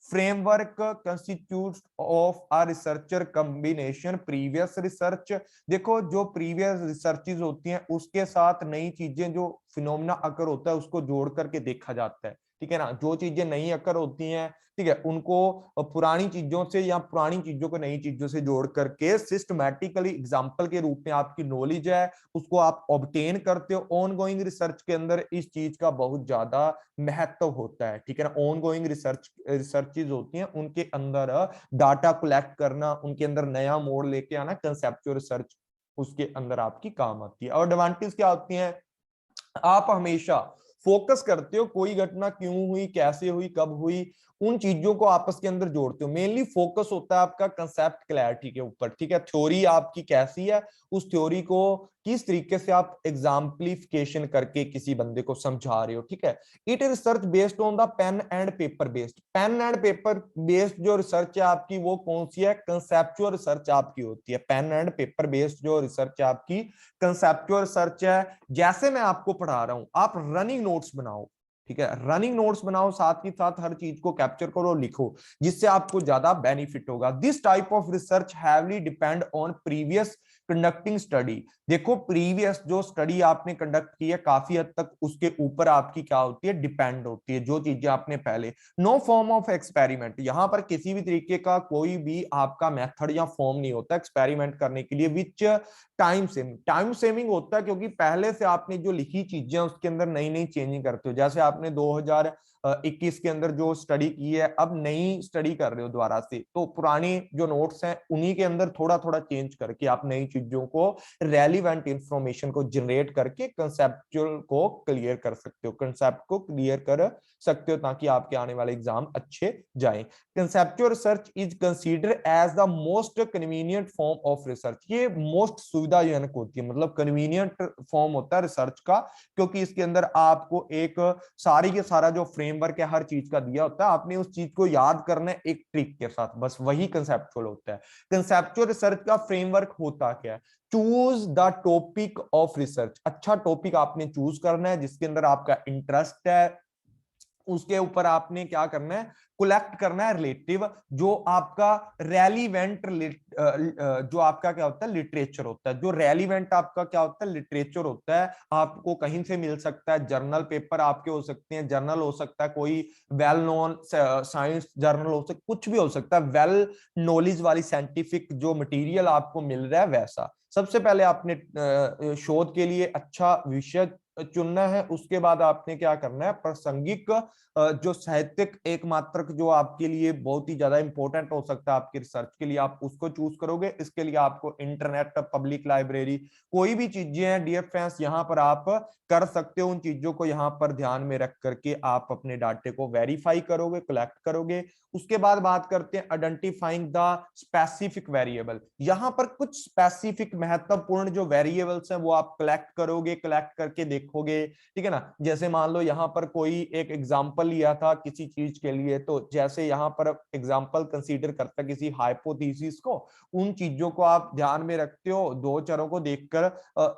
framework constitute of a researcher combination previous research. देखो जो प्रीवियस रिसर्चेज होती हैं उसके साथ नई चीजें, जो फिनोमेना अकर होता है, उसको जोड़ करके देखा जाता है, ठीक है ना। जो चीजें नई अकर होती हैं, ठीक है, उनको पुरानी चीजों से या पुरानी चीजों को नई चीजों से जोड़ करके सिस्टमैटिकली एग्जांपल के रूप में आपकी नॉलेज है उसको आप ऑब्टेन करते हो। ऑन गोइंग रिसर्च के अंदर इस चीज का बहुत ज्यादा महत्व होता है, ठीक है ना। ऑन गोइंग रिसर्चेज होती हैं, उनके अंदर डाटा कलेक्ट करना, उनके अंदर नया मोड़ लेके आना, कंसेप्चुअल रिसर्च उसके अंदर आपकी काम आती है। और एडवांटेज क्या होती है? आप हमेशा फोकस करते हो कोई घटना क्यों हुई, कैसे हुई, कब हुई, उन चीजों को आपस के अंदर जोड़ते हो। मेनली फोकस होता है आपका कंसेप्ट क्लैरिटी के ऊपर, ठीक है, थ्योरी आपकी कैसी है, उस थ्योरी को किस तरीके से आप एग्जाम्पलिफिकेशन करके किसी बंदे को समझा रहे हो, ठीक है। It research based on the pen and paper based. Pen and paper based जो रिसर्च है आपकी वो कौन सी है, कंसेप्चुअल रिसर्च आपकी होती है। पेन एंड पेपर बेस्ड जो रिसर्च है आपकी कंसेप्चुअल रिसर्च है। जैसे मैं आपको पढ़ा रहा हूं, आप रनिंग नोट्स बनाओ, ठीक है, रनिंग नोट्स बनाओ, साथ ही साथ हर चीज को कैप्चर करो, लिखो, जिससे आपको ज्यादा बेनिफिट होगा। This type of research heavily depend on previous conducting study. देखो प्रीवियस जो स्टडी आपने कंडक्ट की है काफी हद तक उसके ऊपर आपकी क्या होती है, डिपेंड होती है, जो चीजें आपने पहले। नो फॉर्म ऑफ एक्सपेरिमेंट, यहां पर किसी भी तरीके का कोई भी आपका मेथड या फॉर्म नहीं होता एक्सपेरिमेंट करने के लिए, which time saving, time saving होता है क्योंकि पहले से आपने जो लिखी चीजें उसके अंदर नई नई चेंजिंग करते हो। जैसे आपने 2021 के अंदर जो स्टडी की है, अब नई स्टडी कर रहे हो दोबारा से, तो पुरानी जो नोट्स हैं उन्हीं के अंदर थोड़ा थोड़ा चेंज करके आप नई चीजों को, रेलिवेंट इंफॉर्मेशन को जनरेट करके कंसेप्चुअल को क्लियर कर सकते हो, कंसेप्ट को क्लियर कर सकते हो, ताकि आपके आने वाले एग्जाम अच्छे जाएं। Conceptual research is consider as the most convenient form of research. ये मोस्ट सुविधाजनक होती है, मतलब कन्वीनियंट फॉर्म होता है रिसर्च का, क्योंकि इसके अंदर आपको एक सारी के सारा जो फ्रेमवर्क है हर चीज का दिया होता है, आपने उस चीज को याद करना है एक ट्रिक के साथ, बस वही कंसेप्चुअल होता है। कंसेप्चुअल रिसर्च का फ्रेमवर्क होता क्या है, choose the topic of research. अच्छा टॉपिक आपने चूज करना है जिसके अंदर आपका इंटरेस्ट है, उसके ऊपर आपने क्या करना है, कलेक्ट करना है रिलेटिव, जो आपका रेलिवेंट, जो आपका क्या होता है लिटरेचर होता है, जो रेलिवेंट आपका क्या होता है लिटरेचर होता है, आपको कहीं से मिल सकता है, जर्नल पेपर आपके हो सकते हैं, जर्नल हो सकता है कोई वेल नोन साइंस जर्नल हो सकता, कुछ भी हो सकता है, वेल नॉलेज वाली साइंटिफिक जो मटेरियल आपको मिल रहा है वैसा। सबसे पहले आपने शोध के लिए अच्छा विषय चुनना है, उसके बाद आपने क्या करना है, प्रासंगिक जो साहित्यिक एक मात्रक जो आपके लिए बहुत ही ज्यादा इंपॉर्टेंट हो सकता है आपकी रिसर्च के लिए, आप उसको चूज करोगे। इसके लिए आपको इंटरनेट, पब्लिक लाइब्रेरी, कोई भी चीजें हैं डियर फ्रेंड्स यहाँ पर आप कर सकते हो। उन चीजों को यहाँ पर ध्यान में रख करके आप अपने डाटे को वेरीफाई करोगे, कलेक्ट करोगे। उसके बाद बात करते हैं आइडेंटिफाइंग द स्पेसिफिक वेरिएबल। यहां पर कुछ स्पेसिफिक महत्वपूर्ण जो वेरिएबल्स हैं वो आप कलेक्ट करोगे, कलेक्ट करके देखोगे, ठीक है ना। जैसे मान लो यहाँ पर कोई एक एग्जांपल लिया था किसी चीज के लिए, तो जैसे यहाँ पर एग्जांपल कंसीडर करता है किसी हाइपोथेसिस को, उन चीजों को आप ध्यान में रखते हो, दो चरों को देखकर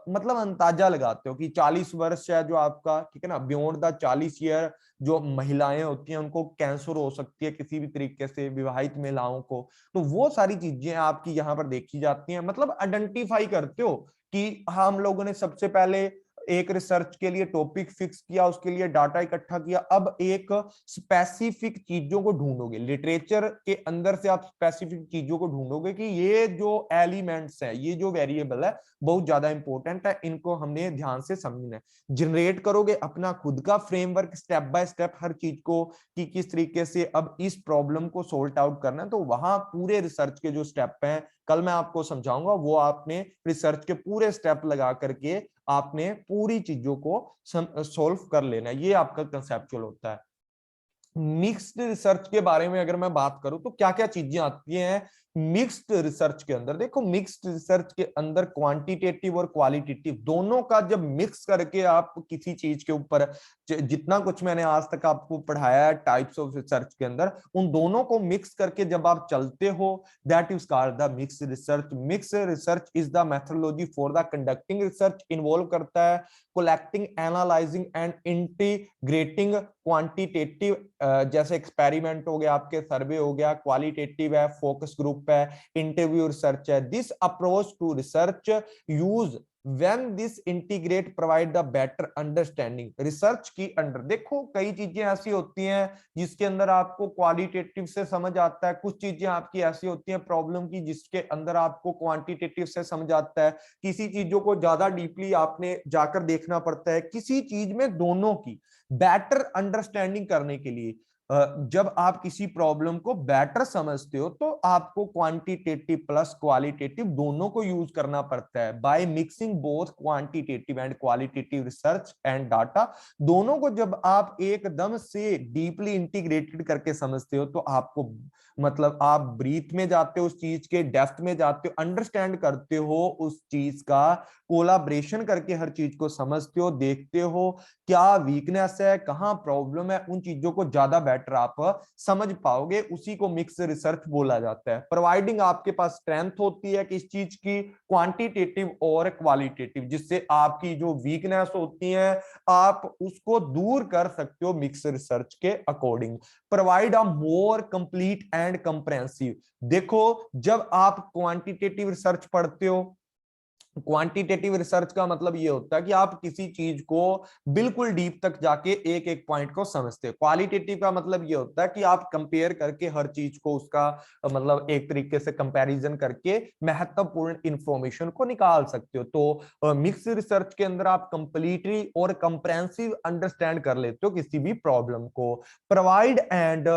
मतलब अंदाजा लगाते हो कि 40 वर्ष है जो आपका, ठीक है ना, बियॉन्ड द 40 ईयर जो महिलाएं होती हैं उनको कैंसर हो सकती है किसी भी तरीके से, विवाहित महिलाओं को, तो वो सारी चीजें आपकी यहाँ पर देखी जाती हैं। मतलब आइडेंटिफाई करते हो कि हम लोगों ने सबसे पहले एक रिसर्च के लिए टॉपिक फिक्स किया, उसके लिए डाटा इकट्ठा किया, अब एक स्पेसिफिक चीजों को ढूंढोगे, लिटरेचर के अंदर से आप स्पेसिफिक चीजों को ढूंढोगे कि ये जो एलिमेंट्स है, ये जो वेरिएबल है बहुत ज्यादा इंपॉर्टेंट है, इनको हमने ध्यान से समझना है। जनरेट करोगे अपना खुद का फ्रेमवर्क स्टेप बाय स्टेप हर चीज को, कि किस तरीके से अब इस प्रॉब्लम को सॉल्ट आउट करना है, तो वहां पूरे रिसर्च के जो स्टेप हैं कल मैं आपको समझाऊंगा, वो आपने रिसर्च के पूरे स्टेप लगा करके आपने पूरी चीजों को सॉल्व कर लेना है। ये आपका कंसेप्चुअल होता है। मिक्स्ड रिसर्च के बारे में अगर मैं बात करूं तो क्या क्या चीजें आती हैं मिक्स्ड रिसर्च के अंदर। देखो मिक्स्ड रिसर्च के अंदर क्वांटिटेटिव और क्वालिटेटिव दोनों का जब मिक्स करके आप किसी चीज के ऊपर, जितना कुछ मैंने आज तक आपको पढ़ाया है टाइप्स ऑफ रिसर्च के अंदर, उन दोनों को मिक्स करके जब आप चलते हो, that is called the mixed research. Mixed research is the methodology for the conducting research, involve करता है collecting, analysing and integrating quantitative, जैसे एक्सपेरिमेंट हो गया, आपके सर्वे हो गया, क्वालिटेटिव है, फोकस ग्रुप है, इंटरव्यू रिसर्च है। This approach to research use when this integrate provide the better understanding research की अंडर। देखो कई चीजें ऐसी होती हैं जिसके अंदर आपको क्वालिटेटिव से समझ आता है, कुछ चीजें आपकी ऐसी होती हैं प्रॉब्लम की जिसके अंदर आपको क्वांटिटेटिव से समझ आता है, किसी चीजों को ज्यादा डीपली आपने जाकर देखना पड़ता है। किसी चीज में दोनों की बेटर अंडरस्टैंडिंग करने के लिए जब आप किसी प्रॉब्लम को बेटर समझते हो तो आपको क्वांटिटेटिव प्लस क्वालिटेटिव दोनों को यूज करना पड़ता है। By mixing both quantitative and qualitative research and data, दोनों को जब आप एकदम से डीपली इंटीग्रेटेड करके समझते हो तो आपको मतलब आप ब्रीथ में जाते हो, उस चीज के डेप्थ में जाते हो, अंडरस्टैंड करते हो उस चीज का, कोलाब्रेशन करके हर चीज को समझते हो, देखते हो क्या वीकनेस है, कहाँ प्रॉब्लम है, उन चीजों को ज्यादा बेटर आप समझ पाओगे। उसी को मिक्स रिसर्च बोला जाता है। प्रोवाइडिंग आपके पास स्ट्रेंथ होती है किस चीज की, क्वांटिटेटिव और क्वालिटेटिव, जिससे आपकी जो वीकनेस होती है आप उसको दूर कर सकते हो मिक्स रिसर्च के according. Provide a more complete and comprehensive. देखो जब आप क्वांटिटेटिव रिसर्च पढ़ते हो, क्वांटिटेटिव रिसर्च का मतलब ये होता है कि आप किसी चीज को बिल्कुल डीप तक जाके एक एक पॉइंट को समझते हो। क्वालिटेटिव का मतलब ये होता है कि आप कंपेयर करके हर चीज को उसका मतलब एक तरीके से कंपैरिजन करके महत्वपूर्ण इंफॉर्मेशन को निकाल सकते हो। तो मिक्स रिसर्च के अंदर आप कंप्लीटली और कंप्रेहेंसिव अंडरस्टैंड कर लेते हो किसी भी प्रॉब्लम को। Provide and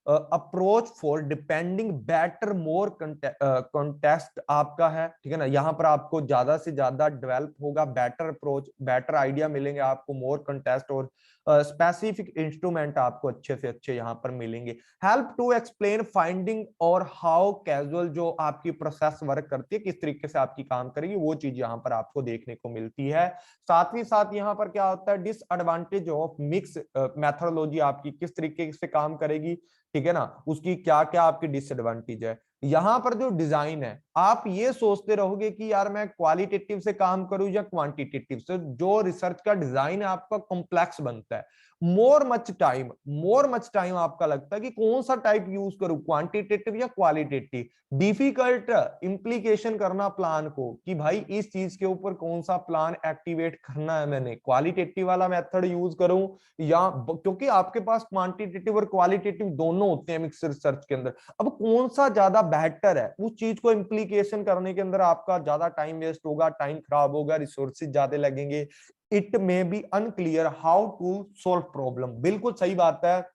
approach for depending better more contest आपका है, ठीक है ना। यहाँ पर आपको ज्यादा से ज्यादा डेवलप होगा बेटर अप्रोच, बेटर आइडिया मिलेंगे आपको, मोर कॉन्टेस्ट और स्पेसिफिक इंस्ट्रूमेंट आपको अच्छे से अच्छे यहाँ पर मिलेंगे। हेल्प टू एक्सप्लेन फाइंडिंग और हाउ कैजुअल जो आपकी प्रोसेस वर्क करती है, किस तरीके से आपकी काम करेगी, वो चीज यहाँ पर आपको देखने को मिलती है। साथ ही साथ यहाँ पर क्या होता है, डिसएडवांटेज ऑफ मिक्स मेथोडोलॉजी आपकी किस तरीके से काम करेगी, ठीक है ना, उसकी क्या क्या आपकी डिसएडवांटेज है। यहां पर जो डिजाइन है, आप ये सोचते रहोगे कि यार मैं क्वालिटेटिव से काम करूं या क्वांटिटेटिव से, जो रिसर्च का डिजाइन है आपका कॉम्प्लेक्स बनता है। मोर मच टाइम आपका लगता है कि कौन सा टाइप यूज करूं, क्वांटिटेटिव या क्वालिटेटिव। डिफिकल्ट इंप्लीकेशन करना प्लान को कि भाई इस चीज के ऊपर कौन सा प्लान एक्टिवेट करना है, मैंने क्वालिटेटिव वाला मेथड यूज करूं या, क्योंकि आपके पास क्वांटिटेटिव और क्वालिटेटिव दोनों होते हैं मिक्स रिसर्च के अंदर। अब कौन सा ज्यादा बेहतर है, उस चीज को इंप्लीकेशन करने के अंदर आपका ज्यादा टाइम वेस्ट होगा, टाइम खराब होगा, रिसोर्सेज ज्यादा लगेंगे। It may be unclear how to solve problem. बिल्कुल सही बात है,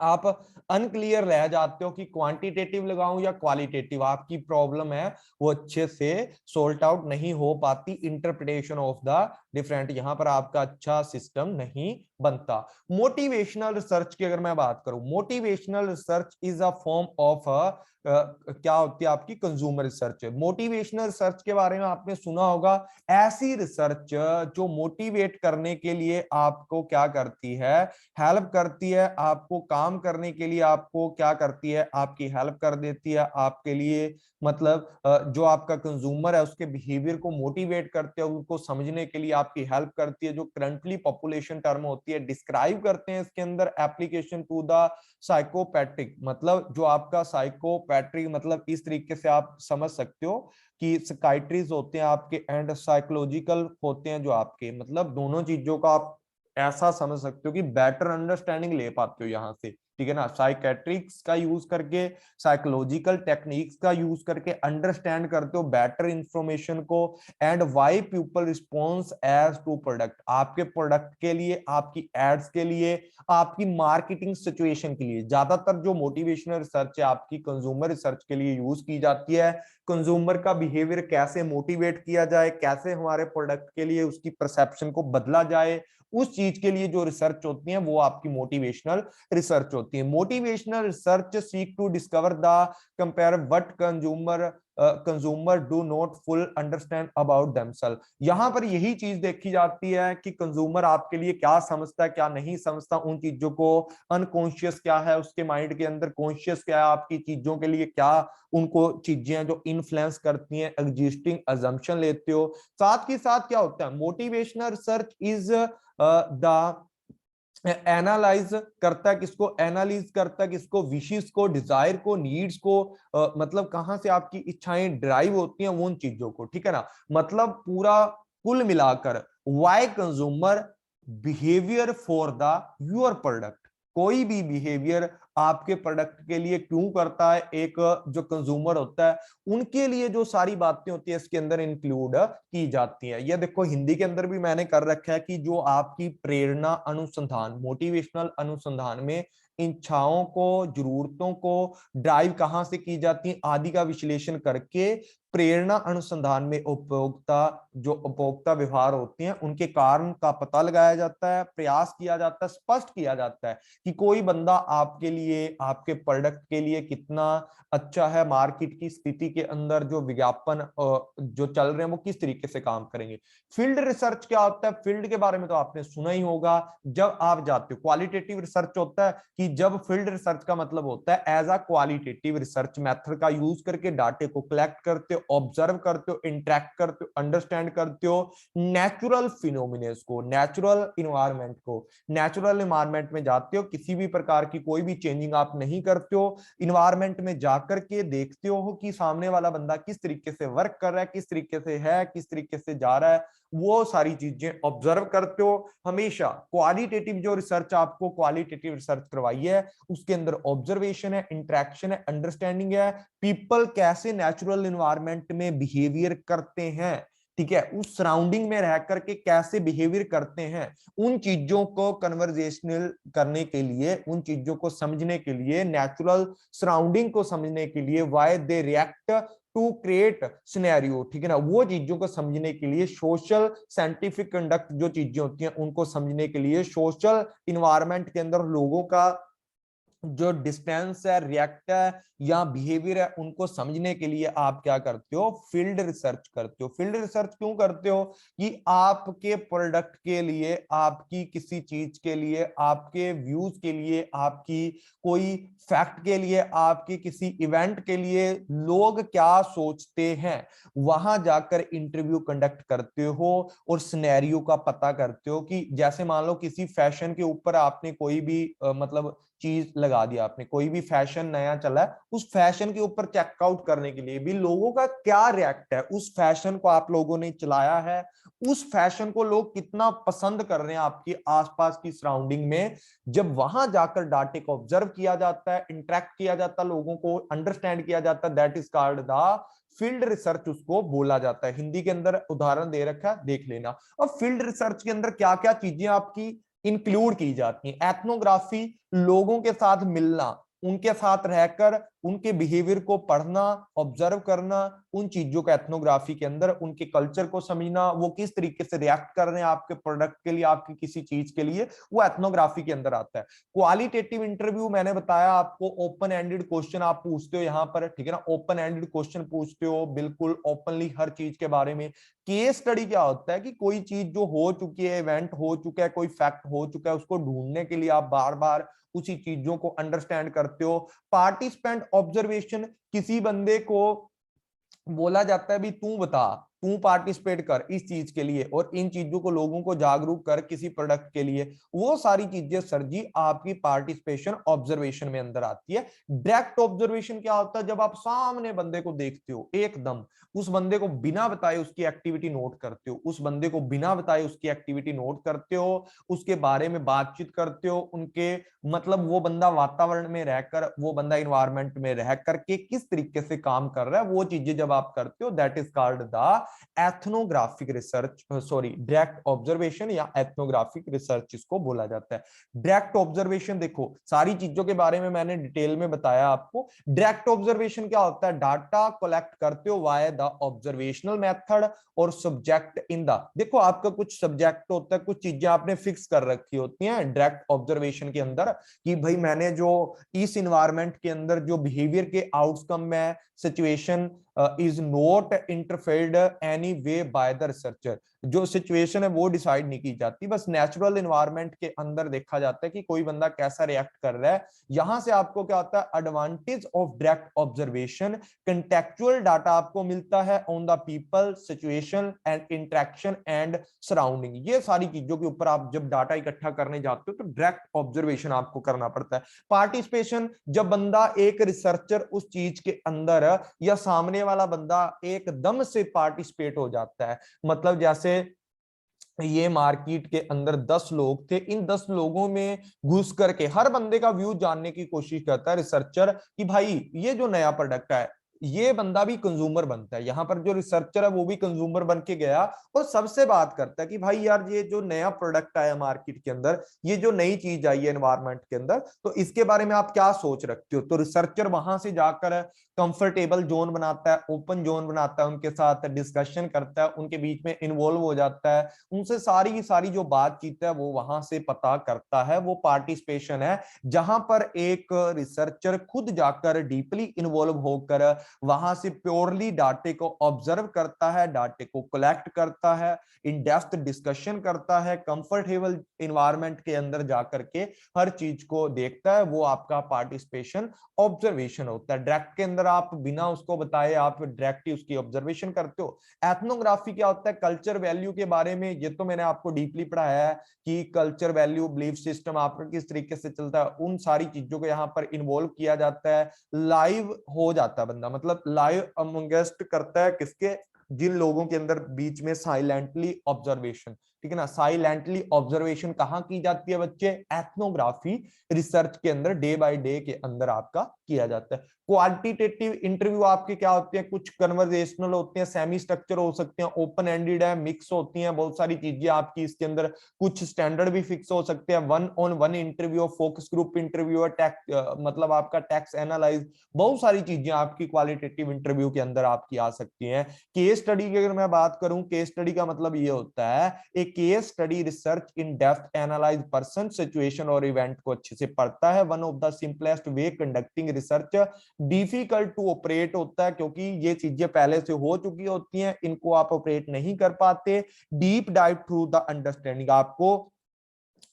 आप अनक्लियर रह जाते हो कि क्वांटिटेटिव लगाऊं या क्वालिटेटिव, आपकी प्रॉब्लम है वो अच्छे से सॉल्ट आउट नहीं हो पाती, इंटरप्रिटेशन ऑफ द डिफरेंट यहां पर आपका अच्छा सिस्टम नहीं बनता। मोटिवेशनल रिसर्च की अगर मैं बात करूं, motivational research is a form of क्या होती है आपकी कंज्यूमर रिसर्च। मोटिवेशनल रिसर्च के बारे में आपने सुना होगा, ऐसी रिसर्च जो मोटिवेट करने के लिए आपको क्या करती है, हेल्प करती है, आपको काम करने के लिए आपको क्या करती है, आपकी हेल्प कर देती है आपके लिए, मतलब जो आपका कंज्यूमर है उसके बिहेवियर को मोटिवेट करते हैं, उनको समझने के लिए आपकी हेल्प करती है। जो करंटली पॉपुलेशन टर्म होती है, डिस्क्राइब करते हैं इसके अंदर एप्लीकेशन टू द साइकोपैट्रिक, मतलब जो आपका साइकोपैट्रिक, मतलब इस तरीके से आप समझ सकते हो कि साइकाइट्रिस्ट होते हैं आपके एंड साइकोलॉजिकल होते हैं जो आपके, मतलब दोनों चीजों का आप ऐसा समझ सकते हो कि बेटर अंडरस्टैंडिंग ले पाते हो यहां से, ठीक है ना। साइकेट्रिक्स का यूज करके, साइकोलॉजिकल टेक्निक्स का यूज करके अंडरस्टैंड करते हो बेटर इंफॉर्मेशन को। And why people response as to product, आपके प्रोडक्ट के लिए, आपकी एड्स के लिए, आपकी मार्केटिंग सिचुएशन के लिए। ज्यादातर जो मोटिवेशनल रिसर्च है आपकी कंज्यूमर रिसर्च के लिए यूज की जाती है। कंज्यूमर का बिहेवियर कैसे मोटिवेट किया जाए, कैसे हमारे प्रोडक्ट के लिए उसकी परसेप्शन को बदला जाए, उस चीज के लिए जो रिसर्च होती है वो आपकी मोटिवेशनल रिसर्च होती है। Motivational research seek to discover the compare what consumer do not full understand about themself. यहां पर यही चीज देखी जाती है कि कंज्यूमर आपके लिए क्या समझता है, क्या नहीं समझता, उन चीजों को, अनकॉन्शियस क्या है उसके माइंड के अंदर, कॉन्शियस क्या है आपकी चीजों के लिए, क्या उनको चीजें जो इन्फ्लुएंस करती हैं, एग्जिस्टिंग अजम्पशन लेते हो। साथ ही साथ क्या होता है, motivational research is the analyse करता है, किसको एनालाइज करता है, किसको, विशेष को, डिजायर को, नीड्स को, मतलब कहां से आपकी इच्छाएं ड्राइव होती हैं उन चीजों को, ठीक है ना। मतलब पूरा कुल मिलाकर why consumer behaviour for the your product, कोई भी बिहेवियर आपके प्रोडक्ट के लिए क्यों करता है, एक जो कंज्यूमर होता है उनके लिए जो सारी बातें होती है इसके अंदर इंक्लूड की जाती है। ये देखो हिंदी के अंदर भी मैंने कर रखा है कि जो आपकी प्रेरणा अनुसंधान, मोटिवेशनल अनुसंधान में इच्छाओं को, जरूरतों को ड्राइव कहां से की जाती है आदि का विश्लेषण करके प्रेरणा अनुसंधान में उपभोक्ता व्यवहार होते हैं उनके कारण का पता लगाया जाता है, प्रयास किया जाता है, स्पष्ट किया जाता है कि कोई बंदा आपके लिए, आपके प्रोडक्ट के लिए कितना अच्छा है, मार्केट की स्थिति के अंदर जो विज्ञापन जो चल रहे हैं वो किस तरीके से काम करेंगे। फील्ड रिसर्च क्या होता है? फील्ड के बारे में तो आपने सुना ही होगा। जब आप जाते हो, क्वालिटेटिव रिसर्च होता है कि जब फील्ड रिसर्च का मतलब होता है as a qualitative research method का यूज करके डाटे को कलेक्ट करते हो, ऑब्जर्व करते हो, इंटरेक्ट करते हो, अंडरस्टैंड करते हो नेचुरल फिनोमिनेस को, नेचुरल इन्वायरमेंट को। नेचुरल इन्वायरमेंट में जाते हो, किसी भी प्रकार की कोई भी चेंजिंग आप नहीं करते हो, इन्वायरमेंट में जाकर के देखते हो कि सामने वाला बंदा किस तरीके से वर्क कर रहा है, किस तरीके से है, किस तरीके से जा रहा है, वो सारी चीजें ऑब्जर्व करते हो। हमेशा क्वालिटेटिव जो रिसर्च आपको क्वालिटेटिव रिसर्च करवाई है उसके अंदर ऑब्जर्वेशन है, इंटरेक्शन है, अंडरस्टैंडिंग है, पीपल कैसे नेचुरल इन्वायरमेंट में बिहेवियर करते हैं, ठीक है, उस सराउंडिंग में रह करके कैसे बिहेवियर करते हैं, उन चीजों को कन्वर्जेशनल करने के लिए, उन चीजों को समझने के लिए, नेचुरल सराउंडिंग को समझने के लिए, why they react to create scenario, ठीक है ना, वो चीजों को समझने के लिए, सोशल साइंटिफिक कंडक्ट जो चीजें होती हैं उनको समझने के लिए, सोशल इन्वायरमेंट के अंदर लोगों का जो डिस्टेंस है, रिएक्ट है या बिहेवियर है, उनको समझने के लिए आप क्या करते हो? फील्ड रिसर्च करते हो। फील्ड रिसर्च क्यों करते हो? कि आपके प्रोडक्ट के लिए, आपकी किसी चीज के लिए, आपके व्यूज के लिए, आपकी कोई फैक्ट के लिए, आपके किसी इवेंट के लिए लोग क्या सोचते हैं, वहां जाकर इंटरव्यू कंडक्ट करते हो और सिनेरियो का पता करते हो। कि जैसे मान लो किसी फैशन के ऊपर आपने कोई भी मतलब चीज लगा दिया, आपने कोई भी फैशन नया चला है, उस फैशन के ऊपर चेकआउट करने के लिए भी लोगों का क्या रिएक्ट है, उस फैशन को आप लोगों ने चलाया है, उस फैशन को लोग कितना पसंद कर रहे हैं आपकी आसपास की सराउंडिंग में, जब वहां जाकर डाटे को ऑब्जर्व किया जाता है, इंटरेक्ट किया जाता है, लोगों को अंडरस्टैंड किया जाता है, that is called the field research, उसको बोला जाता है। हिंदी के अंदर उदाहरण दे रखा है, देख लेना। और फील्ड रिसर्च के अंदर क्या क्या चीजें आपकी इंक्लूड की जाती हैं? एथनोग्राफी, लोगों के साथ मिलना, उनके साथ रहकर उनके बिहेवियर को पढ़ना, ऑब्जर्व करना, उन चीजों का एथनोग्राफी के अंदर, उनके कल्चर को समझना, वो किस तरीके से रिएक्ट कर रहे हैं आपके प्रोडक्ट के लिए, आपकी किसी चीज के लिए, वो एथनोग्राफी के अंदर आता है। क्वालिटेटिव इंटरव्यू मैंने बताया आपको, ओपन एंडेड क्वेश्चन आप पूछते हो यहाँ पर, ठीक है ना, ओपन एंडेड क्वेश्चन पूछते हो, बिल्कुल ओपनली हर चीज के बारे में। केस स्टडी क्या होता है? कि कोई चीज जो हो चुकी है, इवेंट हो चुका है, कोई फैक्ट हो चुका है, उसको ढूंढने के लिए आप बार बार उसी चीजों को अंडरस्टैंड करते हो। पार्टिसिपेंट ऑब्जर्वेशन, किसी बंदे को बोला जाता है भी तू बता, तू पार्टिसिपेट कर इस चीज के लिए और इन चीजों को लोगों को जागरूक कर किसी प्रोडक्ट के लिए, वो सारी चीजें सर जी आपकी पार्टिसिपेशन ऑब्जर्वेशन में अंदर आती है। डायरेक्ट ऑब्जर्वेशन क्या होता है? जब आप सामने बंदे को देखते हो, एकदम उस बंदे को बिना बताए उसकी एक्टिविटी नोट करते हो, उस बंदे को बिना बताए उसकी एक्टिविटी नोट करते हो, उसके बारे में बातचीत करते हो, उनके मतलब वो बंदा वातावरण में रहकर, वो बंदा इन्वायरमेंट में रह करके किस तरीके से काम कर रहा है, वो चीजें जब आप करते हो, that is called the ethnographic research, sorry direct observation या एथनोग्राफिक रिसर्च इसको बोला जाता है। डायरेक्ट ऑब्जर्वेशन देखो, सारी चीजों के बारे में मैंने डिटेल में बताया आपको। डायरेक्ट ऑब्जर्वेशन क्या होता है? डाटा कलेक्ट करते हो वाया द ऑब्जर्वेशनल मेथड और सब्जेक्ट इन द, देखो आपका कुछ सब्जेक्ट होता है, कुछ चीजें आपने फिक्स कर रखी होती हैं डायरेक्ट ऑब्जर्वेशन के अंदर, कि भाई मैंने जो इस इन्वायरमेंट के अंदर जो बिहेवियर के आउटकम में situation is not interfered any way by the researcher, जो सिचुएशन है वो डिसाइड नहीं की जाती, बस नेचुरल इन्वायरमेंट के अंदर देखा जाता है कि कोई बंदा कैसा रिएक्ट कर रहा है। यहां से आपको क्या होता है? Advantage of direct observation, contextual data आपको मिलता है on the people, situation and interaction and surrounding. ये सारी चीजों के ऊपर आप जब डाटा इकट्ठा करने जाते हो तो डायरेक्ट ऑब्जर्वेशन आपको करना पड़ता है। पार्टिसिपेशन, जब बंदा एक रिसर्चर उस चीज के अंदर या सामने वाला बंदा एकदम से पार्टिसिपेट हो जाता है, मतलब जैसे ये मार्केट के अंदर 10 लोग थे, इन 10 लोगों में घुस करके हर बंदे का व्यू जानने की कोशिश करता है रिसर्चर कि भाई ये जो नया प्रोडक्ट है ये बंदा भी कंज्यूमर बनता है, यहाँ पर जो रिसर्चर है वो भी कंज्यूमर बन के गया और सबसे बात करता है कि भाई यार ये जो नया प्रोडक्ट आया मार्केट के अंदर, ये जो नई चीज आई है एनवायरनमेंट के अंदर, तो इसके बारे में आप क्या सोच रखते हो। तो रिसर्चर वहां से जाकर कंफर्टेबल जोन बनाता है, ओपन जोन बनाता है, उनके साथ डिस्कशन करता है, उनके बीच में इन्वॉल्व हो जाता है, उनसे सारी की सारी जो बातचीत है वो वहां से पता करता है। वो पार्टिसिपेशन है जहां पर एक रिसर्चर खुद जाकर डीपली इन्वॉल्व होकर वहां से प्योरली डाटे को ऑब्जर्व करता है, डाटे को कलेक्ट करता है, इन डेप्थ डिस्कशन करता है, कंफर्टेबल इन्वायरमेंट के अंदर जाकर के हर चीज को देखता है। वो आपका पार्टिसिपेशन ऑब्जर्वेशन होता है। डायरेक्ट के अंदर आप बिना उसको बताए आप डायरेक्ट ही उसकी ऑब्जर्वेशन करते हो। एथनोग्राफी क्या होता है, कल्चर वैल्यू के बारे में ये तो मैंने आपको डीपली पढ़ाया है कि कल्चर वैल्यू बिलीफ सिस्टम आपका किस तरीके से चलता है, उन सारी चीजों को यहाँ पर इन्वॉल्व किया जाता है। लाइव हो जाता है बंदा, मतलब लाइव अमंगस्ट करता है किसके, जिन लोगों के अंदर बीच में साइलेंटली ऑब्जर्वेशन, ठीक है ना। साइलेंटली ऑब्जर्वेशन कहाँ की जाती है बच्चे, एथनोग्राफी रिसर्च के अंदर डे बाय डे के अंदर आपका किया जाता है। क्वांटिटेटिव इंटरव्यू आपके क्या होते हैं, कुछ कन्वर्सेशनल होते हैं, सेमी स्ट्रक्चर हो सकते हैं, ओपन एंडेड है, मिक्स होती हैं, बहुत सारी चीजें आपकी इसके अंदर, कुछ स्टैंडर्ड भी फिक्स हो सकते हैं। One on one interview, focus group interview, मतलब आपका टैक्स एनालाइज, बहुत सारी चीजें आपकी क्वालिटेटिव इंटरव्यू के अंदर आपकी आ सकती हैं। केस स्टडी की अगर मैं बात करूं, केस स्टडी का मतलब ये होता है एक case study research in depth analyse person, situation और इवेंट को अच्छे से पढ़ता है। One of the simplest way conducting research, difficult to operate होता है क्योंकि ये चीजें पहले से हो चुकी होती हैं, इनको आप ऑपरेट नहीं कर पाते। Deep dive through the understanding, आपको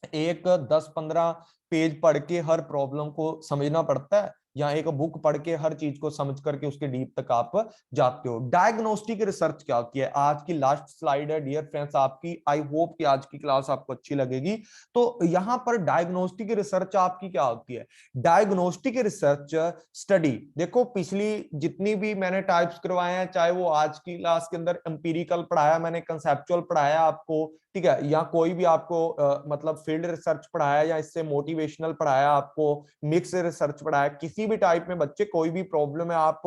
एक 10-15 पेज पढ़ के हर प्रॉब्लम को समझना पड़ता है, या एक बुक पढ़ के हर चीज को समझ करके उसके डीप तक आप जाते हो। डायग्नोस्टिक रिसर्च क्या होती है, आज की लास्ट स्लाइड है डियर फ्रेंड्स आपकी, आई होप कि आज की क्लास आपको अच्छी लगेगी। तो यहां पर डायग्नोस्टिक रिसर्च आपकी क्या होती है, डायग्नोस्टिक रिसर्च स्टडी, देखो पिछली जितनी भी मैंने टाइप्स करवाए हैं, चाहे वो आज की क्लास के अंदर एम्पिरिकल पढ़ाया मैंने, कंसेप्चुअल पढ़ाया आपको, ठीक है, या कोई भी आपको मतलब फील्ड रिसर्च पढ़ाया, या इससे मोटिवेशनल पढ़ाया आपको, मिक्स रिसर्च पढ़ाया, किसी भी टाइप में बच्चे कोई भी प्रॉब्लम है, आप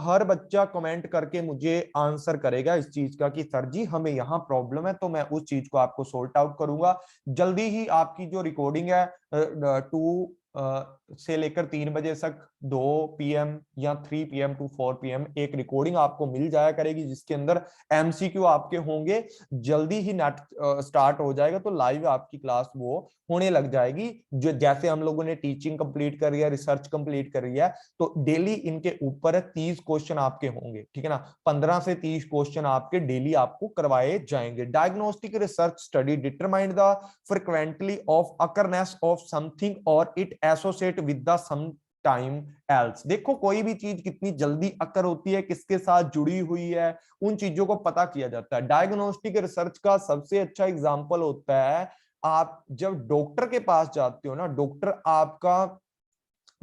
हर बच्चा कमेंट करके मुझे आंसर करेगा इस चीज का कि सर जी हमें यहाँ प्रॉब्लम है, तो मैं उस चीज को आपको सॉर्ट आउट करूंगा। जल्दी ही आपकी जो रिकॉर्डिंग है 2 से लेकर 3 बजे तक, 2 PM या 3 PM टू 4 PM एक रिकॉर्डिंग आपको मिल जाया करेगी, जिसके अंदर MCQ आपके होंगे। जल्दी ही नेट स्टार्ट हो जाएगा, तो लाइव आपकी क्लास वो होने लग जाएगी। जो जैसे हम लोगों ने टीचिंग कंप्लीट कर लिया, रिसर्च कंप्लीट कर लिया, तो डेली इनके ऊपर 30 क्वेश्चन आपके होंगे, ठीक है ना। 15 से 30 क्वेश्चन आपके डेली आपको करवाए जाएंगे। Diagnostic research study determine the frequently of occurrence of something और it associate with the some time else. देखो कोई भी चीज कितनी जल्दी अकर होती है, किसके साथ जुड़ी हुई है, उन चीजों को पता किया जाता है। डायग्नोस्टिक रिसर्च का सबसे अच्छा एग्जांपल होता है, आप जब डॉक्टर के पास जाते हो ना, डॉक्टर आपका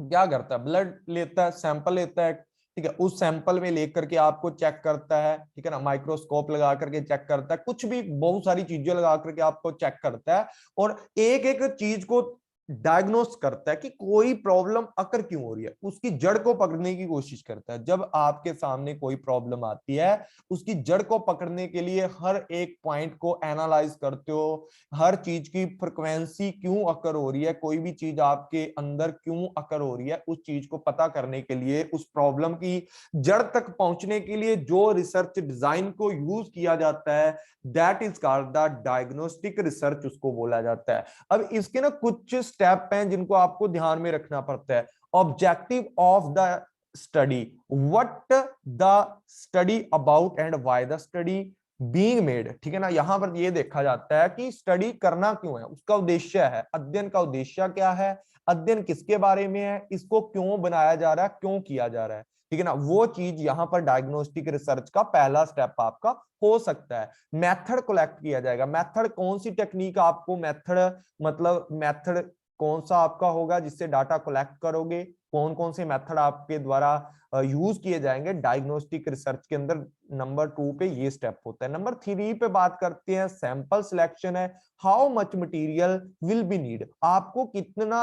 क्या करता है, ब्लड लेता है, सैंपल लेता है, ठीक है, उस सैंपल में लेकर के आपको चेक करता है, ठीक है ना, माइक्रोस्कोप लगा करके चेक करता है, कुछ भी बहुत सारी चीजें लगा करके आपको चेक करता है, और एक एक चीज को डायग्नोस करता है कि कोई प्रॉब्लम अकर क्यों हो रही है, उसकी जड़ को पकड़ने की कोशिश करता है। जब आपके सामने कोई प्रॉब्लम आती है, उसकी जड़ को पकड़ने के लिए हर एक पॉइंट को एनालाइज करते हो, हर चीज की फ्रिक्वेंसी क्यों अकर हो रही है, कोई भी चीज आपके अंदर क्यों अकर हो रही है, उस चीज को पता करने के लिए, उस प्रॉब्लम की जड़ तक पहुंचने के लिए जो रिसर्च डिजाइन को यूज किया जाता है, that is called the diagnostic research, उसको बोला जाता है। अब इसके ना कुछ स्टेप हैं जिनको आपको ध्यान में रखना पड़ता है। Objective of the study, what the study about and why the study being made, ठीक है ना। यहां पर ये देखा जाता है कि स्टडी करना क्यों है, उसका उद्देश्य है, अध्ययन का उद्देश्य क्या है, अध्ययन किसके बारे में है, इसको क्यों बनाया जा रहा है, क्यों किया जा रहा है, ठीक है ना। वो चीज यहां पर डायग्नोस्टिक रिसर्च का पहला स्टेप आपका हो सकता है। मेथड कलेक्ट किया जाएगा, मेथड कौन सी टेक्निक आपको, मेथड मतलब मेथड कौन सा आपका होगा जिससे डाटा कलेक्ट करोगे, कौन कौन से मेथड आपके द्वारा यूज किए जाएंगे डायग्नोस्टिक रिसर्च के अंदर। नंबर 2 पे ये स्टेप होता है। नंबर 3 पे बात करते हैं, सैंपल सिलेक्शन है। How much material will be need, आपको कितना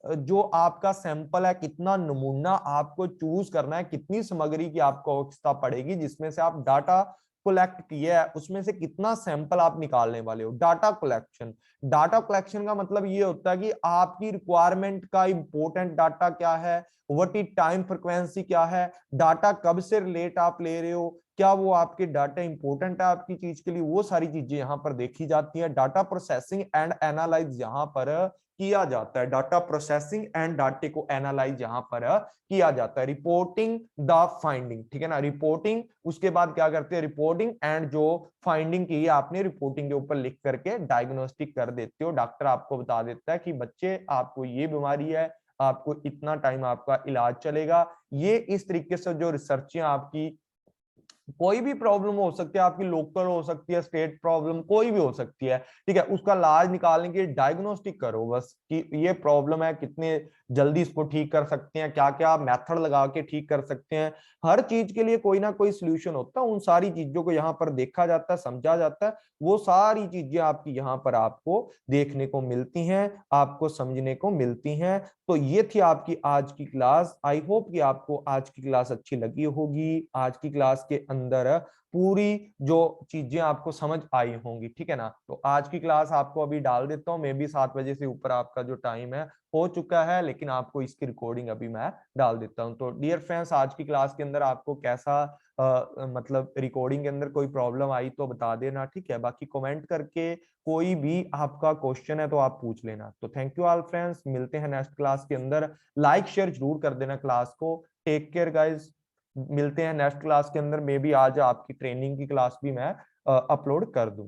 जो आपका सैंपल है, कितना नमूना आपको चूज करना है, कितनी सामग्री की आपको आवश्यकता पड़ेगी जिसमें से आप डाटा कलेक्ट किया है, उसमें से कितना सैंपल आप निकालने वाले हो। डाटा कलेक्शन, डाटा कलेक्शन का मतलब ये होता है कि आपकी रिक्वायरमेंट का इंपॉर्टेंट डाटा क्या है, व्हाट इज टाइम फ्रिक्वेंसी क्या है, डाटा कब से रिलेट आप ले रहे हो, क्या वो आपके डाटा इंपॉर्टेंट है आपकी चीज के लिए, वो सारी चीजें यहाँ पर देखी जाती है। डाटा प्रोसेसिंग एंड एनालाइज यहाँ पर किया जाता है, डाटा प्रोसेसिंग एंड डाटे को एनालाइज यहाँ पर किया जाता है। रिपोर्टिंग द फाइंडिंग, ठीक है ना, रिपोर्टिंग, उसके बाद क्या करते हैं, रिपोर्टिंग एंड जो फाइंडिंग की आपने रिपोर्टिंग के ऊपर लिख करके डायग्नोस्टिक कर देते हो। डॉक्टर आपको बता देता है कि बच्चे आपको ये बीमारी है, आपको इतना टाइम आपका इलाज चलेगा। ये इस तरीके से जो रिसर्च आपकी, कोई भी प्रॉब्लम हो सकती है आपकी, लोकल हो सकती है, स्टेट प्रॉब्लम कोई भी हो सकती है, ठीक है, उसका इलाज निकालने के लिए डायग्नोस्टिक करो बस कि ये प्रॉब्लम है, कितने जल्दी इसको ठीक कर सकते हैं, क्या क्या मेथड लगा के ठीक कर सकते हैं। हर चीज के लिए कोई ना कोई सोल्यूशन होता है, उन सारी चीजों को यहाँ पर देखा जाता है, समझा जाता है, वो सारी चीजें आपकी यहाँ पर आपको देखने को मिलती हैं, आपको समझने को मिलती हैं। तो ये थी आपकी आज की क्लास। आई होप कि आपको आज की क्लास अच्छी लगी होगी। आज की क्लास के अंदर पूरी जो चीजें आपको समझ आई होंगी, ठीक है ना। तो आज की क्लास आपको अभी डाल देता हूँ, मे बी 7 बजे से ऊपर आपका जो टाइम है हो चुका है, लेकिन आपको इसकी रिकॉर्डिंग अभी मैं डाल देता हूँ। तो डियर फ्रेंड्स, आज की क्लास के अंदर आपको कैसा मतलब रिकॉर्डिंग के अंदर कोई प्रॉब्लम आई तो बता देना, ठीक है। बाकी कमेंट करके कोई भी आपका क्वेश्चन है तो आप पूछ लेना। तो थैंक यू ऑल फ्रेंड्स, मिलते हैं नेक्स्ट क्लास के अंदर। लाइक शेयर जरूर कर देना क्लास को। टेक केयर गाइज, मिलते हैं नेक्स्ट क्लास के अंदर। मे बी आज आपकी ट्रेनिंग की क्लास भी मैं अपलोड कर दूं।